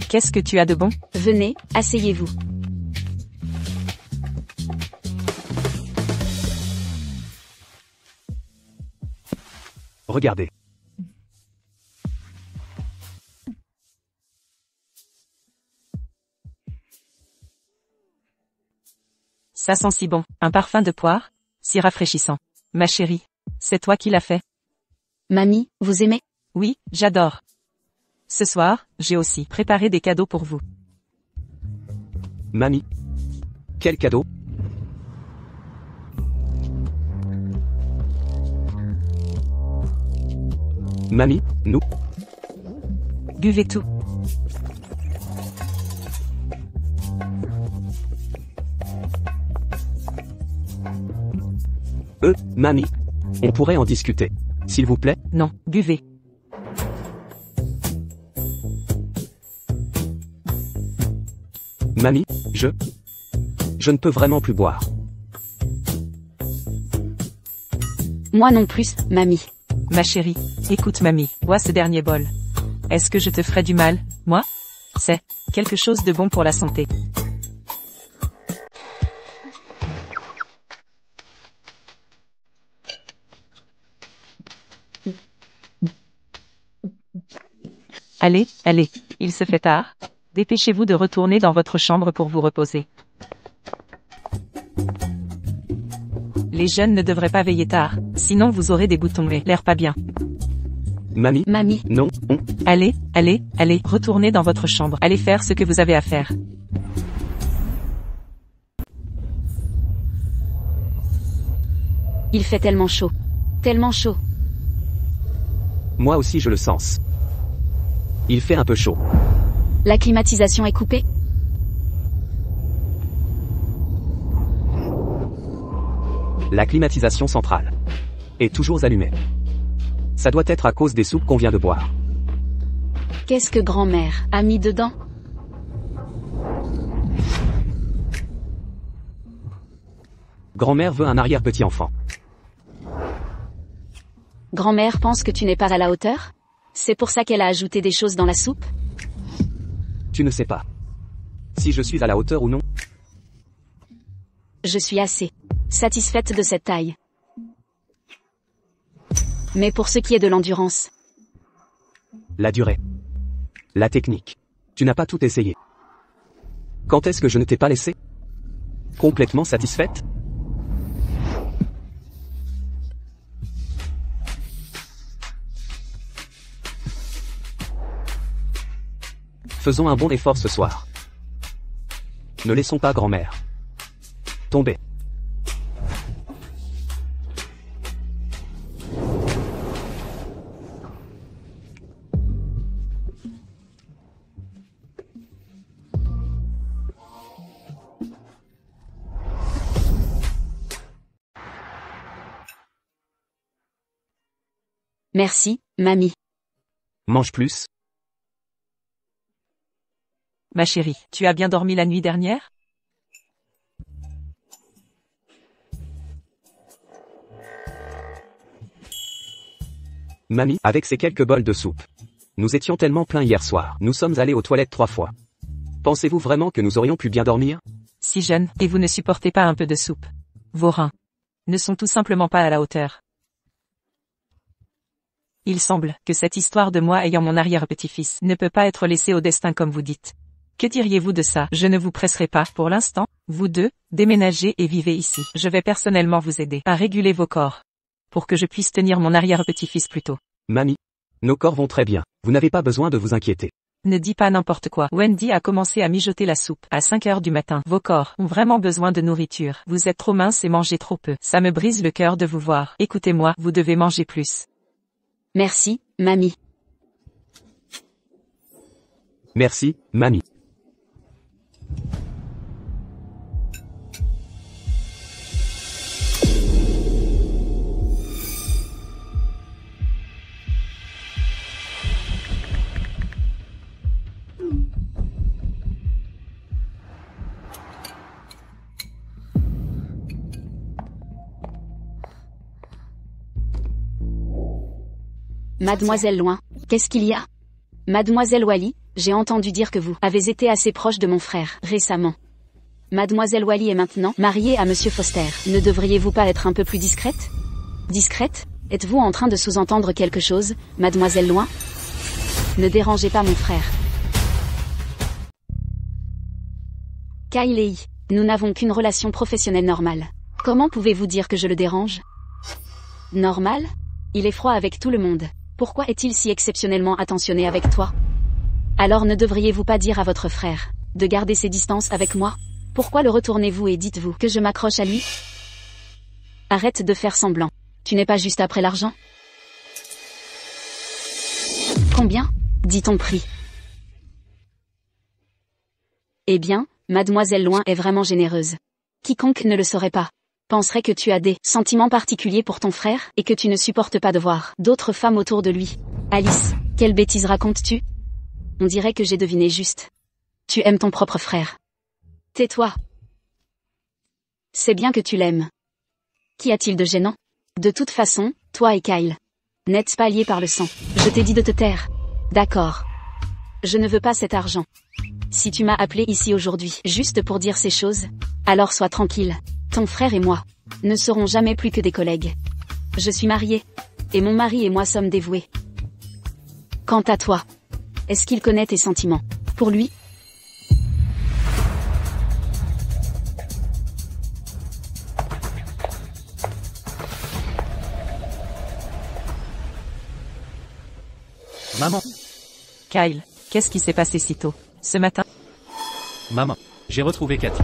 Qu'est-ce que tu as de bon? Venez, asseyez-vous. Regardez. Ça sent si bon, un parfum de poire, si rafraîchissant. Ma chérie, c'est toi qui l'as fait? Mamie, vous aimez? Oui, j'adore. Ce soir, j'ai aussi préparé des cadeaux pour vous. Mamie. Quel cadeau? Mamie, nous. Buvez tout. Mamie. On pourrait en discuter. S'il vous plaît. Non, buvez. Mamie, je ne peux vraiment plus boire. Moi non plus, mamie. Ma chérie, écoute mamie, bois ce dernier bol. Est-ce que je te ferai du mal, moi? C'est quelque chose de bon pour la santé. Allez, allez, il se fait tard. Dépêchez-vous de retourner dans votre chambre pour vous reposer. Les jeunes ne devraient pas veiller tard, sinon vous aurez des boutons et l'air pas bien. Mamie, Mamie, non, Allez, allez, allez, retournez dans votre chambre. Allez faire ce que vous avez à faire. il fait tellement chaud. Tellement chaud. moi aussi je le sens. Il fait un peu chaud. La climatisation est coupée? La climatisation centrale est toujours allumée. Ça doit être à cause des soupes qu'on vient de boire. Qu'est-ce que grand-mère a mis dedans? Grand-mère veut un arrière-petit-enfant. Grand-mère pense que tu n'es pas à la hauteur? C'est pour ça qu'elle a ajouté des choses dans la soupe? Tu ne sais pas si je suis à la hauteur ou non. Je suis assez satisfaite de cette taille. Mais pour ce qui est de l'endurance, La durée. La technique. Tu n'as pas tout essayé. Quand est-ce que je ne t'ai pas laissé complètement satisfaite? Faisons un bon effort ce soir. Ne laissons pas grand-mère tomber. merci, mamie. Mange plus. Ma chérie, tu as bien dormi la nuit dernière? Mamie, avec ces quelques bols de soupe. Nous étions tellement pleins hier soir. Nous sommes allés aux toilettes 3 fois. Pensez-vous vraiment que nous aurions pu bien dormir? Si jeune, et vous ne supportez pas un peu de soupe. Vos reins ne sont tout simplement pas à la hauteur. Il semble que cette histoire de moi ayant mon arrière-petit-fils ne peut pas être laissée au destin comme vous dites. Que diriez-vous de ça? Je ne vous presserai pas, pour l'instant, vous deux, déménagez et vivez ici. Je vais personnellement vous aider à réguler vos corps, pour que je puisse tenir mon arrière-petit-fils plus tôt. Mamie, nos corps vont très bien. Vous n'avez pas besoin de vous inquiéter. Ne dis pas n'importe quoi. Wendy a commencé à mijoter la soupe à 5 heures du matin. Vos corps ont vraiment besoin de nourriture. Vous êtes trop mince et mangez trop peu. Ça me brise le cœur de vous voir. Écoutez-moi, vous devez manger plus. Merci, mamie. Merci, mamie. Mademoiselle Loin, qu'est-ce qu'il y a? Mademoiselle Wally, j'ai entendu dire que vous avez été assez proche de mon frère récemment. Mademoiselle Wally est maintenant mariée à Monsieur Foster. Ne devriez-vous pas être un peu plus discrète? Discrète? Êtes-vous en train de sous-entendre quelque chose, Mademoiselle Loin? Ne dérangez pas mon frère. Kylie, nous n'avons qu'une relation professionnelle normale. Comment pouvez-vous dire que je le dérange? Normal? Il est froid avec tout le monde. Pourquoi est-il si exceptionnellement attentionné avec toi? Alors ne devriez-vous pas dire à votre frère de garder ses distances avec moi? Pourquoi le retournez-vous et dites-vous que je m'accroche à lui? Arrête de faire semblant. Tu n'es pas juste après l'argent? Combien? Dit ton prix. Eh bien, Mademoiselle Loin est vraiment généreuse. Quiconque ne le saurait pas. penserait que tu as des sentiments particuliers pour ton frère et que tu ne supportes pas de voir d'autres femmes autour de lui. Alice, quelle bêtise racontes-tu? On dirait que j'ai deviné juste. Tu aimes ton propre frère. Tais-toi. C'est bien que tu l'aimes. Qu'y a-t-il de gênant? De toute façon, toi et Kyle n'êtes pas liés par le sang. Je t'ai dit de te taire. D'accord. Je ne veux pas cet argent. Si tu m'as appelé ici aujourd'hui juste pour dire ces choses, alors sois tranquille. Ton frère et moi ne serons jamais plus que des collègues. Je suis mariée. Et mon mari et moi sommes dévoués. Quant à toi, est-ce qu'il connaît tes sentiments pour lui? Maman. Kyle, qu'est-ce qui s'est passé si tôt, ce matin? Maman. J'ai retrouvé Cathy.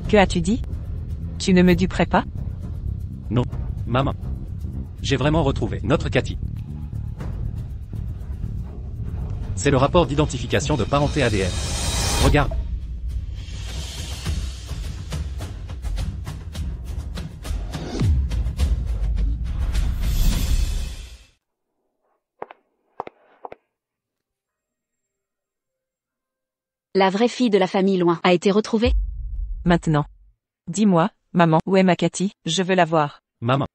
Que as-tu dit? Tu ne me duperais pas? Non. Maman. J'ai vraiment retrouvé notre Cathy. C'est le rapport d'identification de parenté ADN. Regarde. La vraie fille de la famille loin a été retrouvée? Maintenant. Dis-moi, maman, où est ma Cathy? Je veux la voir. Maman.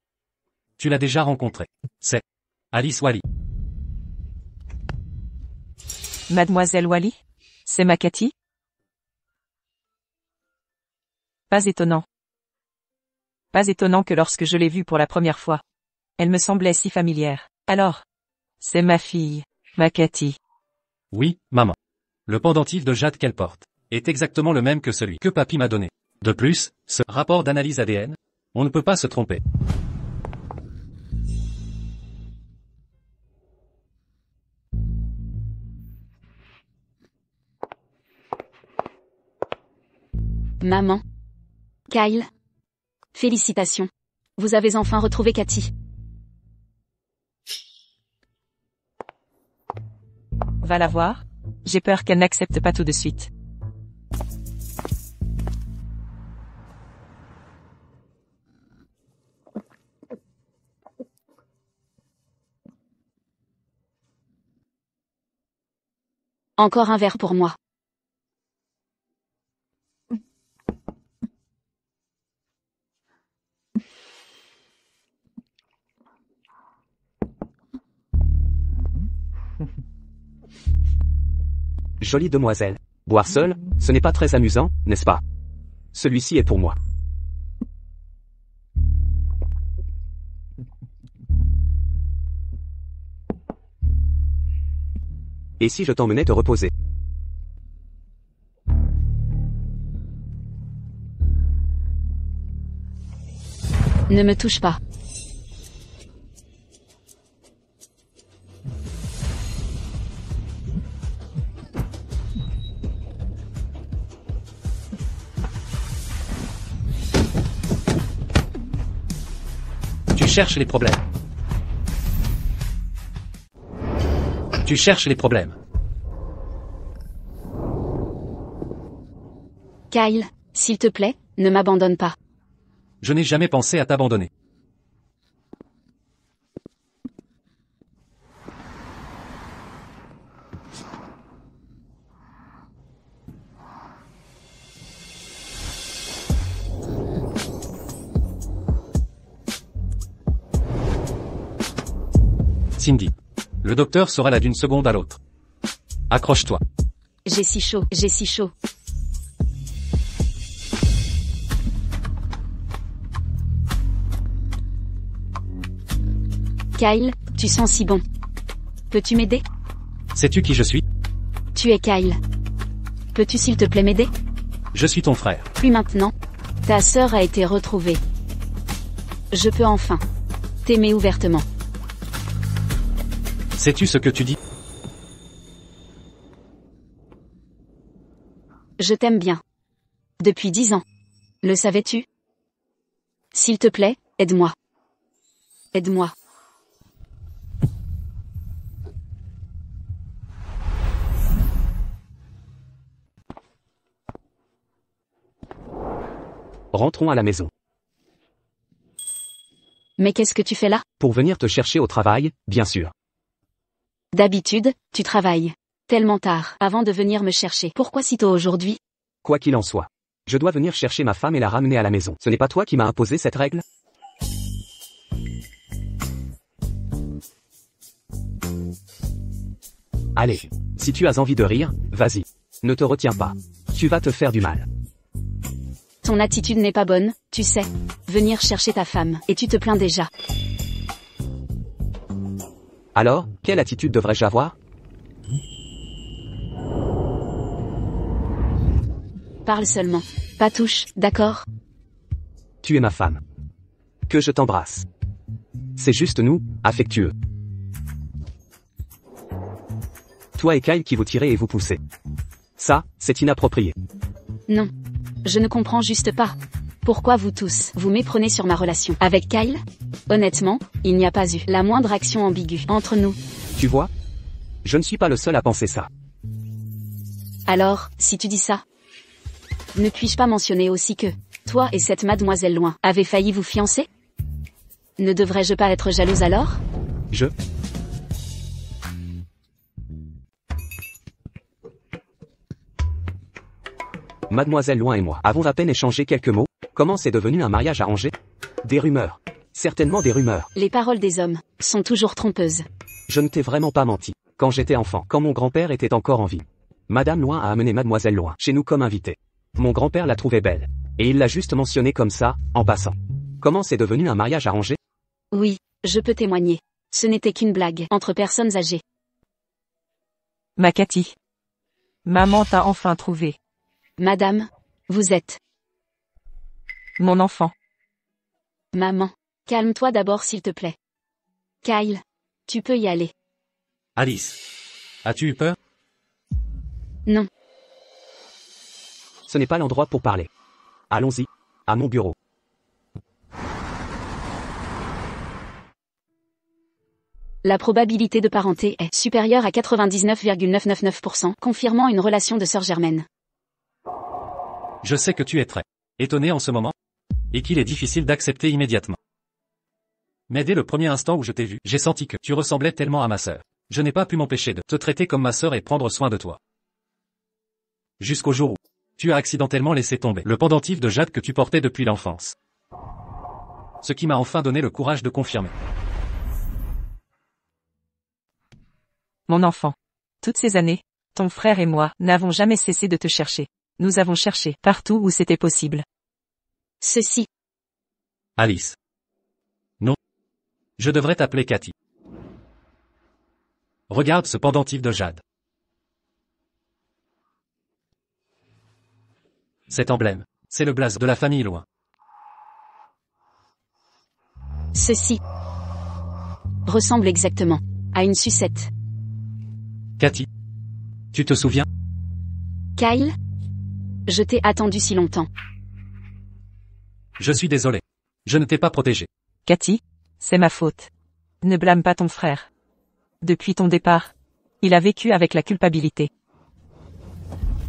Tu l'as déjà rencontrée. C'est Alice Wally. Mademoiselle Wally? C'est ma Cathy? Pas étonnant. Pas étonnant que lorsque je l'ai vue pour la première fois, elle me semblait si familière. Alors, c'est ma fille, ma Cathy. Oui, maman. Le pendentif de jade qu'elle porte est exactement le même que celui que papy m'a donné. De plus, ce rapport d'analyse ADN, on ne peut pas se tromper. Maman. Kyle. Félicitations. Vous avez enfin retrouvé Cathy. Va la voir? J'ai peur qu'elle n'accepte pas tout de suite. Encore un verre pour moi. Jolie demoiselle. Boire seul, ce n'est pas très amusant, n'est-ce pas? Celui-ci est pour moi. Et si je t'emmenais te reposer? Ne me touche pas. Tu cherches les problèmes. Tu cherches les problèmes. Kyle, s'il te plaît, ne m'abandonne pas. Je n'ai jamais pensé à t'abandonner. Cindy. Le docteur sera là d'une seconde à l'autre. Accroche-toi. J'ai si chaud, j'ai si chaud. Kyle, tu sens si bon. Peux-tu m'aider? Sais-tu qui je suis? Tu es Kyle. Peux-tu s'il te plaît m'aider? Je suis ton frère. Puis maintenant, ta sœur a été retrouvée. Je peux enfin t'aimer ouvertement. Sais-tu ce que tu dis? Je t'aime bien. Depuis 10 ans. Le savais-tu? S'il te plaît, aide-moi. Aide-moi. Rentrons à la maison. Mais qu'est-ce que tu fais là? Pour venir te chercher au travail, bien sûr. D'habitude, tu travailles. Tellement tard, avant de venir me chercher. Pourquoi si tôt aujourd'hui? Quoi qu'il en soit. Je dois venir chercher ma femme et la ramener à la maison. Ce n'est pas toi qui m'as imposé cette règle? Allez, si tu as envie de rire, vas-y. Ne te retiens pas. Tu vas te faire du mal. Ton attitude n'est pas bonne, tu sais. Venir chercher ta femme, et tu te plains déjà. Alors, quelle attitude devrais-je avoir? Parle seulement. Pas touche, d'accord? Tu es ma femme. Que je t'embrasse. C'est juste nous, affectueux. Toi et Kyle qui vous tirez et vous poussez. Ça, c'est inapproprié. Non. Je ne comprends juste pas. Pourquoi vous tous, vous méprenez sur ma relation avec Kyle? Honnêtement, il n'y a pas eu la moindre action ambiguë entre nous. Tu vois? Je ne suis pas le seul à penser ça. Alors, si tu dis ça, ne puis-je pas mentionner aussi que, toi et cette mademoiselle Loin, avez failli vous fiancer? Ne devrais-je pas être jalouse alors? Mademoiselle Loin et moi avons à peine échangé quelques mots. Comment c'est devenu un mariage arrangé? Des rumeurs. Certainement des rumeurs. Les paroles des hommes sont toujours trompeuses. Je ne t'ai vraiment pas menti. Quand j'étais enfant, quand mon grand-père était encore en vie, Madame Loin a amené Mademoiselle Loin chez nous comme invitée. Mon grand-père la trouvait belle. Et il l'a juste mentionnée comme ça, en passant. Comment c'est devenu un mariage arrangé? Oui, je peux témoigner. Ce n'était qu'une blague entre personnes âgées. Ma Cathy. Maman t'a enfin trouvé. Madame, vous êtes Mon enfant. maman. Calme-toi d'abord s'il te plaît. Kyle, tu peux y aller. Alice. As-tu eu peur? Non. Ce n'est pas l'endroit pour parler. Allons-y. À mon bureau. La probabilité de parenté est supérieure à 99,999%, confirmant une relation de sœur germaine. Je sais que tu es très étonné en ce moment. Et qu'il est difficile d'accepter immédiatement. Mais dès le premier instant où je t'ai vu, j'ai senti que tu ressemblais tellement à ma sœur. Je n'ai pas pu m'empêcher de te traiter comme ma sœur et prendre soin de toi. Jusqu'au jour où tu as accidentellement laissé tomber le pendentif de jade que tu portais depuis l'enfance. Ce qui m'a enfin donné le courage de confirmer. Mon enfant. Toutes ces années, ton frère et moi n'avons jamais cessé de te chercher. Nous avons cherché partout où c'était possible. Ceci. Alice. Non. Je devrais t'appeler Cathy. Regarde ce pendentif de jade. Cet emblème, c'est le blason de la famille Loin. Ceci ressemble exactement à une sucette. Cathy. Tu te souviens? Kyle? Je t'ai attendu si longtemps. Je suis désolé. Je ne t'ai pas protégé. Cathy, c'est ma faute. Ne blâme pas ton frère. Depuis ton départ, il a vécu avec la culpabilité.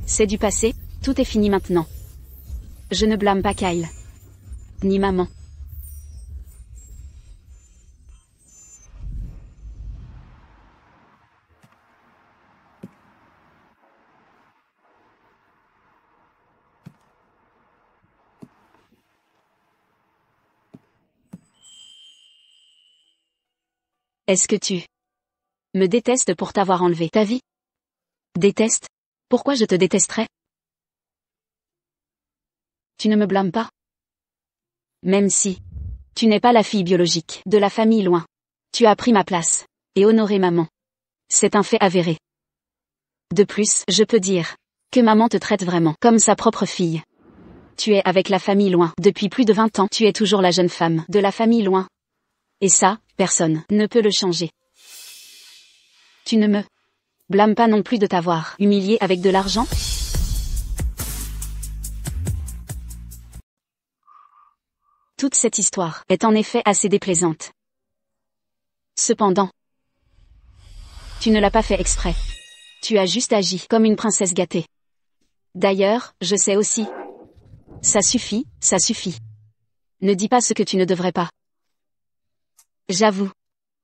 C'est du passé, tout est fini maintenant. Je ne blâme pas Kyle. Ni maman. Est-ce que tu me détestes pour t'avoir enlevé ta vie? Déteste? Pourquoi je te détesterais? Tu ne me blâmes pas? Même si tu n'es pas la fille biologique de la famille Loin. Tu as pris ma place et honoré maman. C'est un fait avéré. De plus, je peux dire que maman te traite vraiment comme sa propre fille. Tu es avec la famille Loin depuis plus de 20 ans. Tu es toujours la jeune femme de la famille Loin. Et ça, personne ne peut le changer. Tu ne me blâmes pas non plus de t'avoir humilié avec de l'argent? Toute cette histoire est en effet assez déplaisante. Cependant, tu ne l'as pas fait exprès. Tu as juste agi comme une princesse gâtée. D'ailleurs, je sais aussi Ça suffit, ça suffit. Ne dis pas ce que tu ne devrais pas. J'avoue.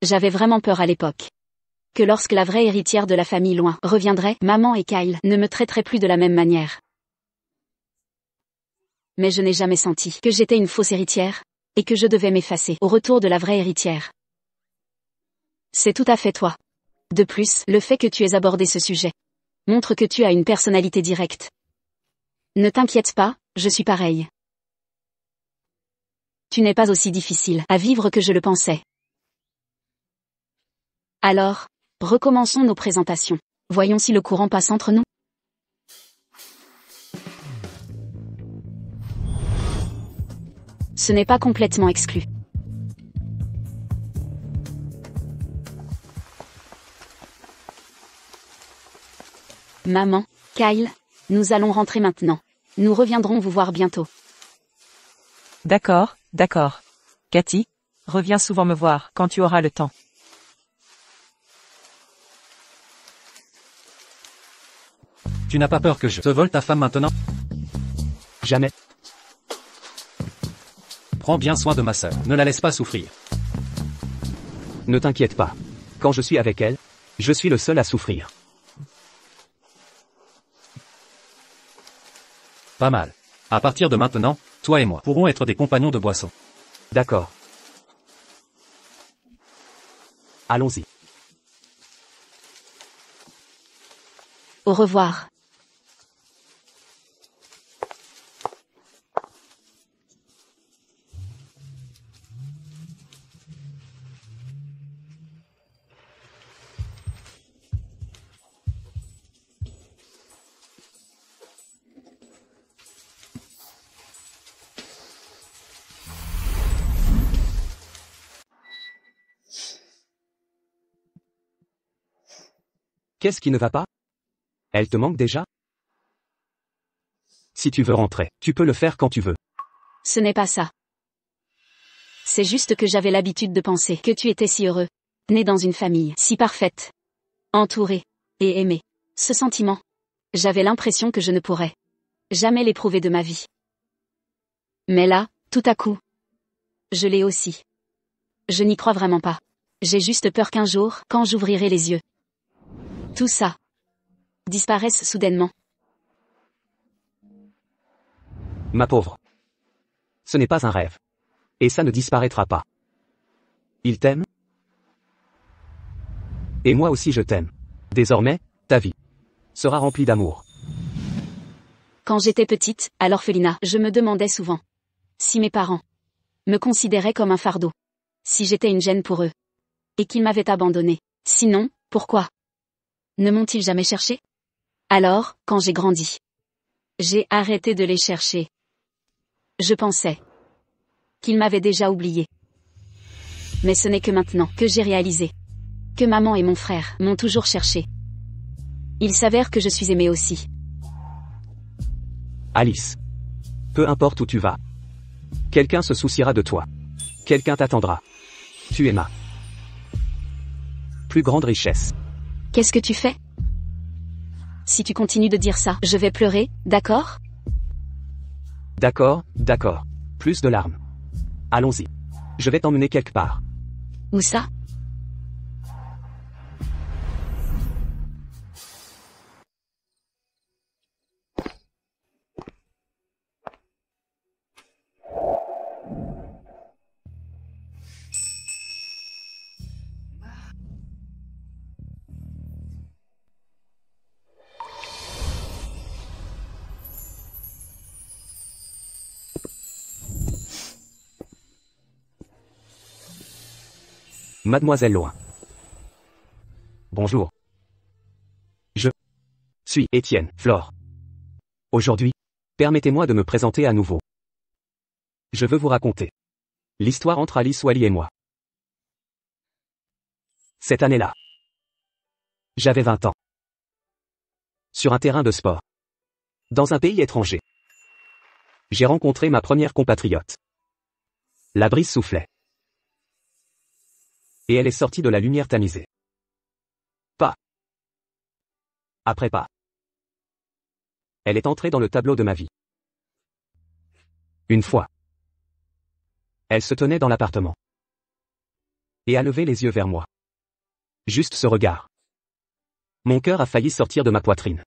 J'avais vraiment peur à l'époque. Que lorsque la vraie héritière de la famille loin reviendrait, maman et Kyle ne me traiteraient plus de la même manière. Mais je n'ai jamais senti que j'étais une fausse héritière, et que je devais m'effacer au retour de la vraie héritière. C'est tout à fait toi. De plus, le fait que tu aies abordé ce sujet montre que tu as une personnalité directe. Ne t'inquiète pas, je suis pareil. Tu n'es pas aussi difficile à vivre que je le pensais. Alors, recommençons nos présentations. Voyons si le courant passe entre nous. Ce n'est pas complètement exclu. Maman, Kyle, nous allons rentrer maintenant. Nous reviendrons vous voir bientôt. D'accord, d'accord. Cathy, reviens souvent me voir quand tu auras le temps. Tu n'as pas peur que je te vole ta femme maintenant? Jamais. Prends bien soin de ma sœur, ne la laisse pas souffrir. Ne t'inquiète pas. Quand je suis avec elle, je suis le seul à souffrir. Pas mal. À partir de maintenant, toi et moi pourrons être des compagnons de boisson. D'accord. Allons-y. Au revoir. Qu'est-ce qui ne va pas? Elle te manque déjà? Si tu veux rentrer, tu peux le faire quand tu veux. Ce n'est pas ça. C'est juste que j'avais l'habitude de penser que tu étais si heureux, né dans une famille si parfaite, entouré et aimé. Ce sentiment, j'avais l'impression que je ne pourrais jamais l'éprouver de ma vie. Mais là, tout à coup, je l'ai aussi. Je n'y crois vraiment pas. J'ai juste peur qu'un jour, quand j'ouvrirai les yeux, tout ça disparaisse soudainement. Ma pauvre. Ce n'est pas un rêve. Et ça ne disparaîtra pas. Il t'aime? Et moi aussi je t'aime. Désormais, ta vie sera remplie d'amour. Quand j'étais petite, à l'orphelinat, je me demandais souvent si mes parents me considéraient comme un fardeau, si j'étais une gêne pour eux, et qu'ils m'avaient abandonnée. Sinon, pourquoi ne m'ont-ils jamais cherché? Alors, quand j'ai grandi, j'ai arrêté de les chercher. Je pensais qu'ils m'avaient déjà oublié. Mais ce n'est que maintenant que j'ai réalisé que maman et mon frère m'ont toujours cherché. Il s'avère que je suis aimée aussi. Alice. Peu importe où tu vas. Quelqu'un se souciera de toi. Quelqu'un t'attendra. Tu es ma plus grande richesse. Qu'est-ce que tu fais? Si tu continues de dire ça, je vais pleurer, d'accord? D'accord, d'accord. Plus de larmes. Allons-y. Je vais t'emmener quelque part. Où ça? Mademoiselle Loin. Bonjour. Je suis Étienne Flore. Aujourd'hui, permettez-moi de me présenter à nouveau. Je veux vous raconter l'histoire entre Alice Wally et moi. Cette année-là, j'avais 20 ans. Sur un terrain de sport. Dans un pays étranger. J'ai rencontré ma première compatriote. La brise soufflait. Et elle est sortie de la lumière tamisée. Pas. Après pas. Elle est entrée dans le tableau de ma vie. Une fois. Elle se tenait dans l'appartement. Et a levé les yeux vers moi. Juste ce regard. Mon cœur a failli sortir de ma poitrine.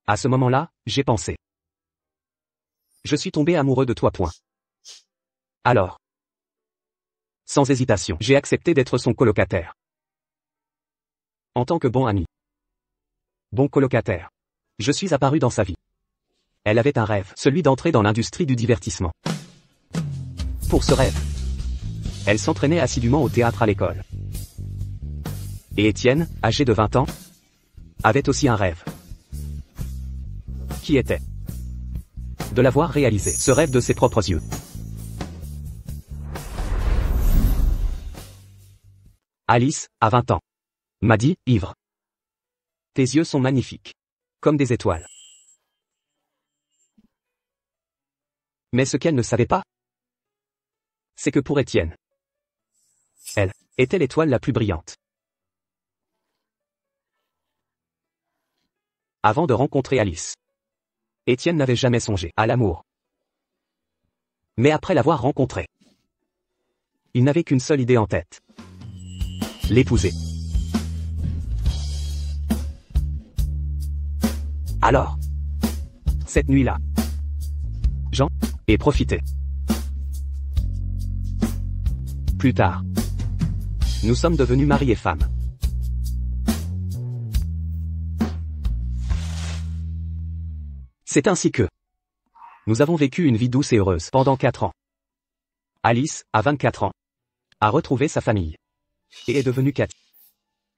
À ce moment-là, j'ai pensé. Je suis tombé amoureux de toi. Point. Alors. Sans hésitation, j'ai accepté d'être son colocataire. En tant que bon ami. Bon colocataire. Je suis apparu dans sa vie. Elle avait un rêve, celui d'entrer dans l'industrie du divertissement. Pour ce rêve, elle s'entraînait assidûment au théâtre à l'école. Et Étienne, âgé de 20 ans, avait aussi un rêve. Qui était de l'avoir réalisé, ce rêve de ses propres yeux. Alice, à 20 ans, m'a dit, ivre. Tes yeux sont magnifiques. Comme des étoiles. Mais ce qu'elle ne savait pas, c'est que pour Étienne, elle était l'étoile la plus brillante. Avant de rencontrer Alice, Étienne n'avait jamais songé à l'amour. Mais après l'avoir rencontrée, il n'avait qu'une seule idée en tête. L'épouser. Alors, cette nuit-là, j'en ai profité. Plus tard, nous sommes devenus mari et femme. C'est ainsi que nous avons vécu une vie douce et heureuse pendant 4 ans. Alice, à 24 ans, a retrouvé sa famille et est devenue Cathy.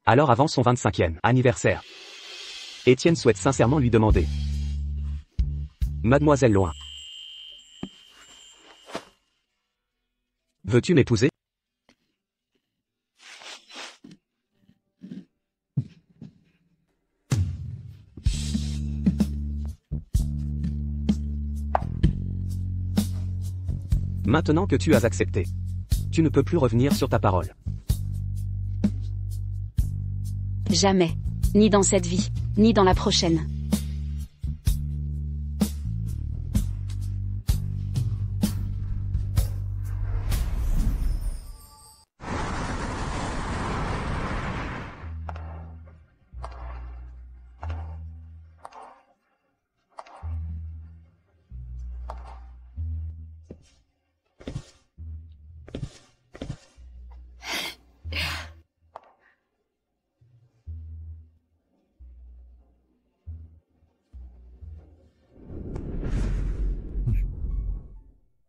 Alors avant son 25e anniversaire, Étienne souhaite sincèrement lui demander. Mademoiselle Loin. Veux-tu m'épouser? Maintenant que tu as accepté, tu ne peux plus revenir sur ta parole. Jamais. Ni dans cette vie, ni dans la prochaine.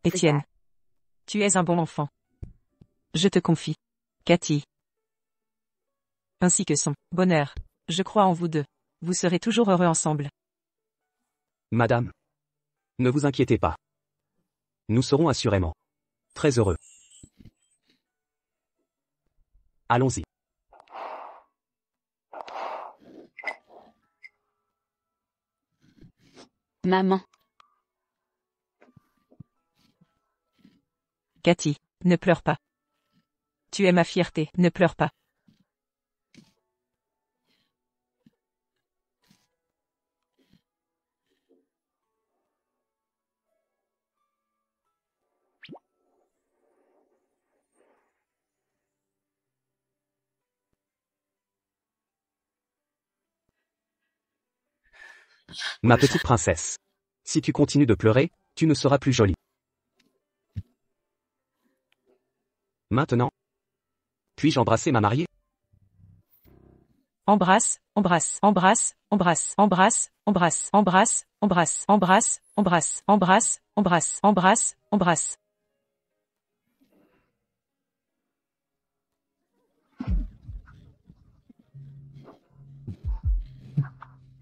Étienne. Tu es un bon enfant. Je te confie. Cathy. Ainsi que son bonheur. Je crois en vous deux. Vous serez toujours heureux ensemble. Madame. Ne vous inquiétez pas. Nous serons assurément très heureux. Allons-y. Maman. Cathy, ne pleure pas. Tu es ma fierté, ne pleure pas. Ma petite princesse. Si tu continues de pleurer, tu ne seras plus jolie. Maintenant, puis-je embrasser ma mariée? Embrasse, embrasse, embrasse, embrasse, embrasse, embrasse, embrasse, embrasse, embrasse, embrasse, embrasse, embrasse, embrasse, embrasse.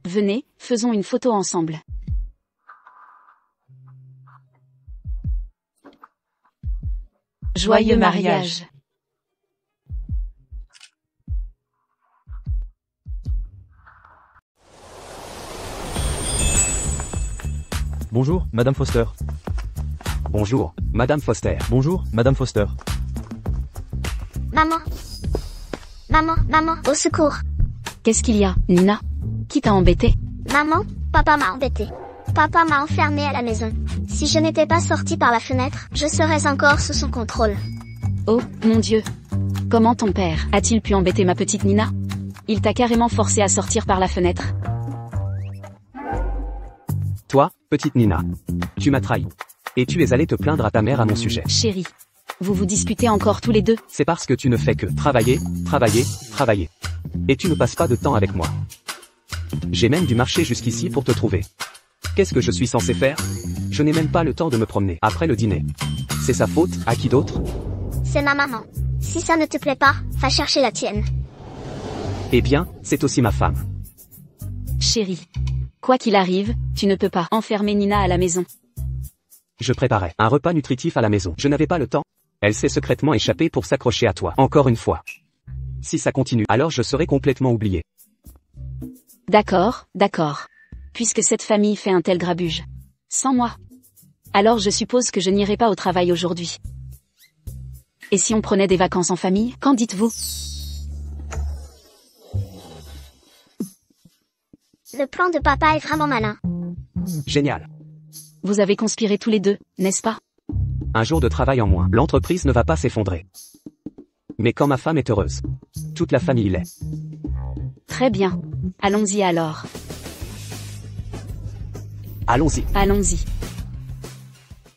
Venez, faisons une photo ensemble. Joyeux mariage. Bonjour, Madame Foster. Bonjour, Madame Foster. Bonjour, Madame Foster. Maman. Maman, maman, au secours. Qu'est-ce qu'il y a, Nina? Qui t'a embêté? Maman, papa m'a embêté. Papa m'a enfermé à la maison. Si je n'étais pas sortie par la fenêtre, je serais encore sous son contrôle. Oh, mon Dieu. Comment ton père a-t-il pu embêter ma petite Nina? Il t'a carrément forcé à sortir par la fenêtre. Toi, petite Nina. Tu m'as trahi. Et tu es allée te plaindre à ta mère à mon sujet. Chérie. Vous vous disputez encore tous les deux? C'est parce que tu ne fais que travailler, travailler, travailler. Et tu ne passes pas de temps avec moi. J'ai même dû marcher jusqu'ici pour te trouver. Qu'est-ce que je suis censé faire? Je n'ai même pas le temps de me promener après le dîner. C'est sa faute, à qui d'autre? C'est ma maman. Si ça ne te plaît pas, va chercher la tienne. Eh bien, c'est aussi ma femme. Chérie. Quoi qu'il arrive, tu ne peux pas enfermer Nina à la maison. Je préparais un repas nutritif à la maison. Je n'avais pas le temps. Elle s'est secrètement échappée pour s'accrocher à toi. Encore une fois. Si ça continue, alors je serai complètement oublié. D'accord, d'accord. Puisque cette famille fait un tel grabuge. Sans moi. Alors je suppose que je n'irai pas au travail aujourd'hui. Et si on prenait des vacances en famille, qu'en dites-vous? Le plan de papa est vraiment malin. Génial. Vous avez conspiré tous les deux, n'est-ce pas? Un jour de travail en moins. L'entreprise ne va pas s'effondrer. Mais quand ma femme est heureuse, toute la famille l'est. Très bien. Allons-y alors. Allons-y. Allons-y.